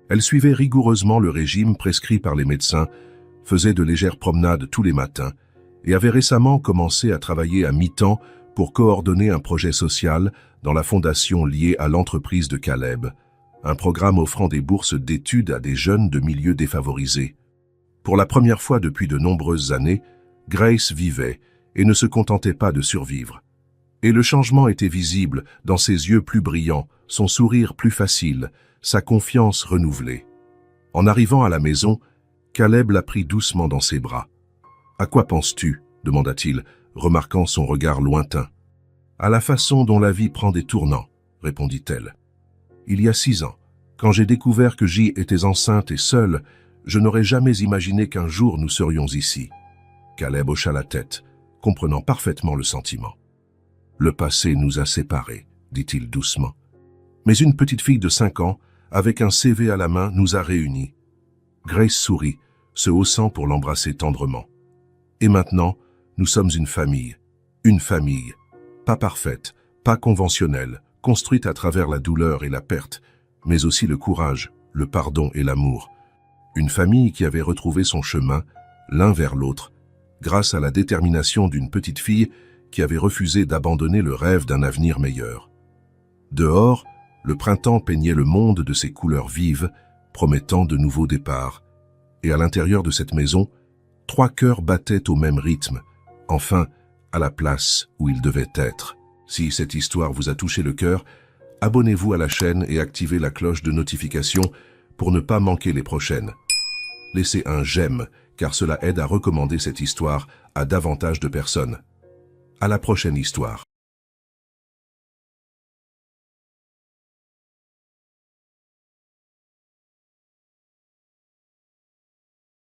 Elle suivait rigoureusement le régime prescrit par les médecins, faisait de légères promenades tous les matins et avait récemment commencé à travailler à mi-temps pour coordonner un projet social dans la fondation liée à l'entreprise de Caleb, un programme offrant des bourses d'études à des jeunes de milieux défavorisés. Pour la première fois depuis de nombreuses années, Grace vivait et ne se contentait pas de survivre. Et le changement était visible dans ses yeux plus brillants, son sourire plus facile, sa confiance renouvelée. En arrivant à la maison, Caleb la prit doucement dans ses bras. « À quoi penses-tu » demanda-t-il, remarquant son regard lointain. « À la façon dont la vie prend des tournants » répondit-elle. « Il y a 6 ans, quand j'ai découvert que J était enceinte et seule, je n'aurais jamais imaginé qu'un jour nous serions ici. » Caleb hocha la tête, comprenant parfaitement le sentiment. « Le passé nous a séparés, » dit-il doucement. « Mais une petite fille de 5 ans, avec un CV à la main, nous a réunis. » Grace sourit, se haussant pour l'embrasser tendrement. « Et maintenant, nous sommes une famille, pas parfaite, pas conventionnelle, construite à travers la douleur et la perte, mais aussi le courage, le pardon et l'amour. Une famille qui avait retrouvé son chemin, l'un vers l'autre, grâce à la détermination d'une petite fille qui avait refusé d'abandonner le rêve d'un avenir meilleur. Dehors, le printemps peignait le monde de ses couleurs vives, promettant de nouveaux départs. Et à l'intérieur de cette maison, 3 cœurs battaient au même rythme, enfin, à la place où ils devaient être. Si cette histoire vous a touché le cœur, abonnez-vous à la chaîne et activez la cloche de notification pour ne pas manquer les prochaines. Laissez un j'aime, car cela aide à recommander cette histoire à davantage de personnes. À la prochaine histoire.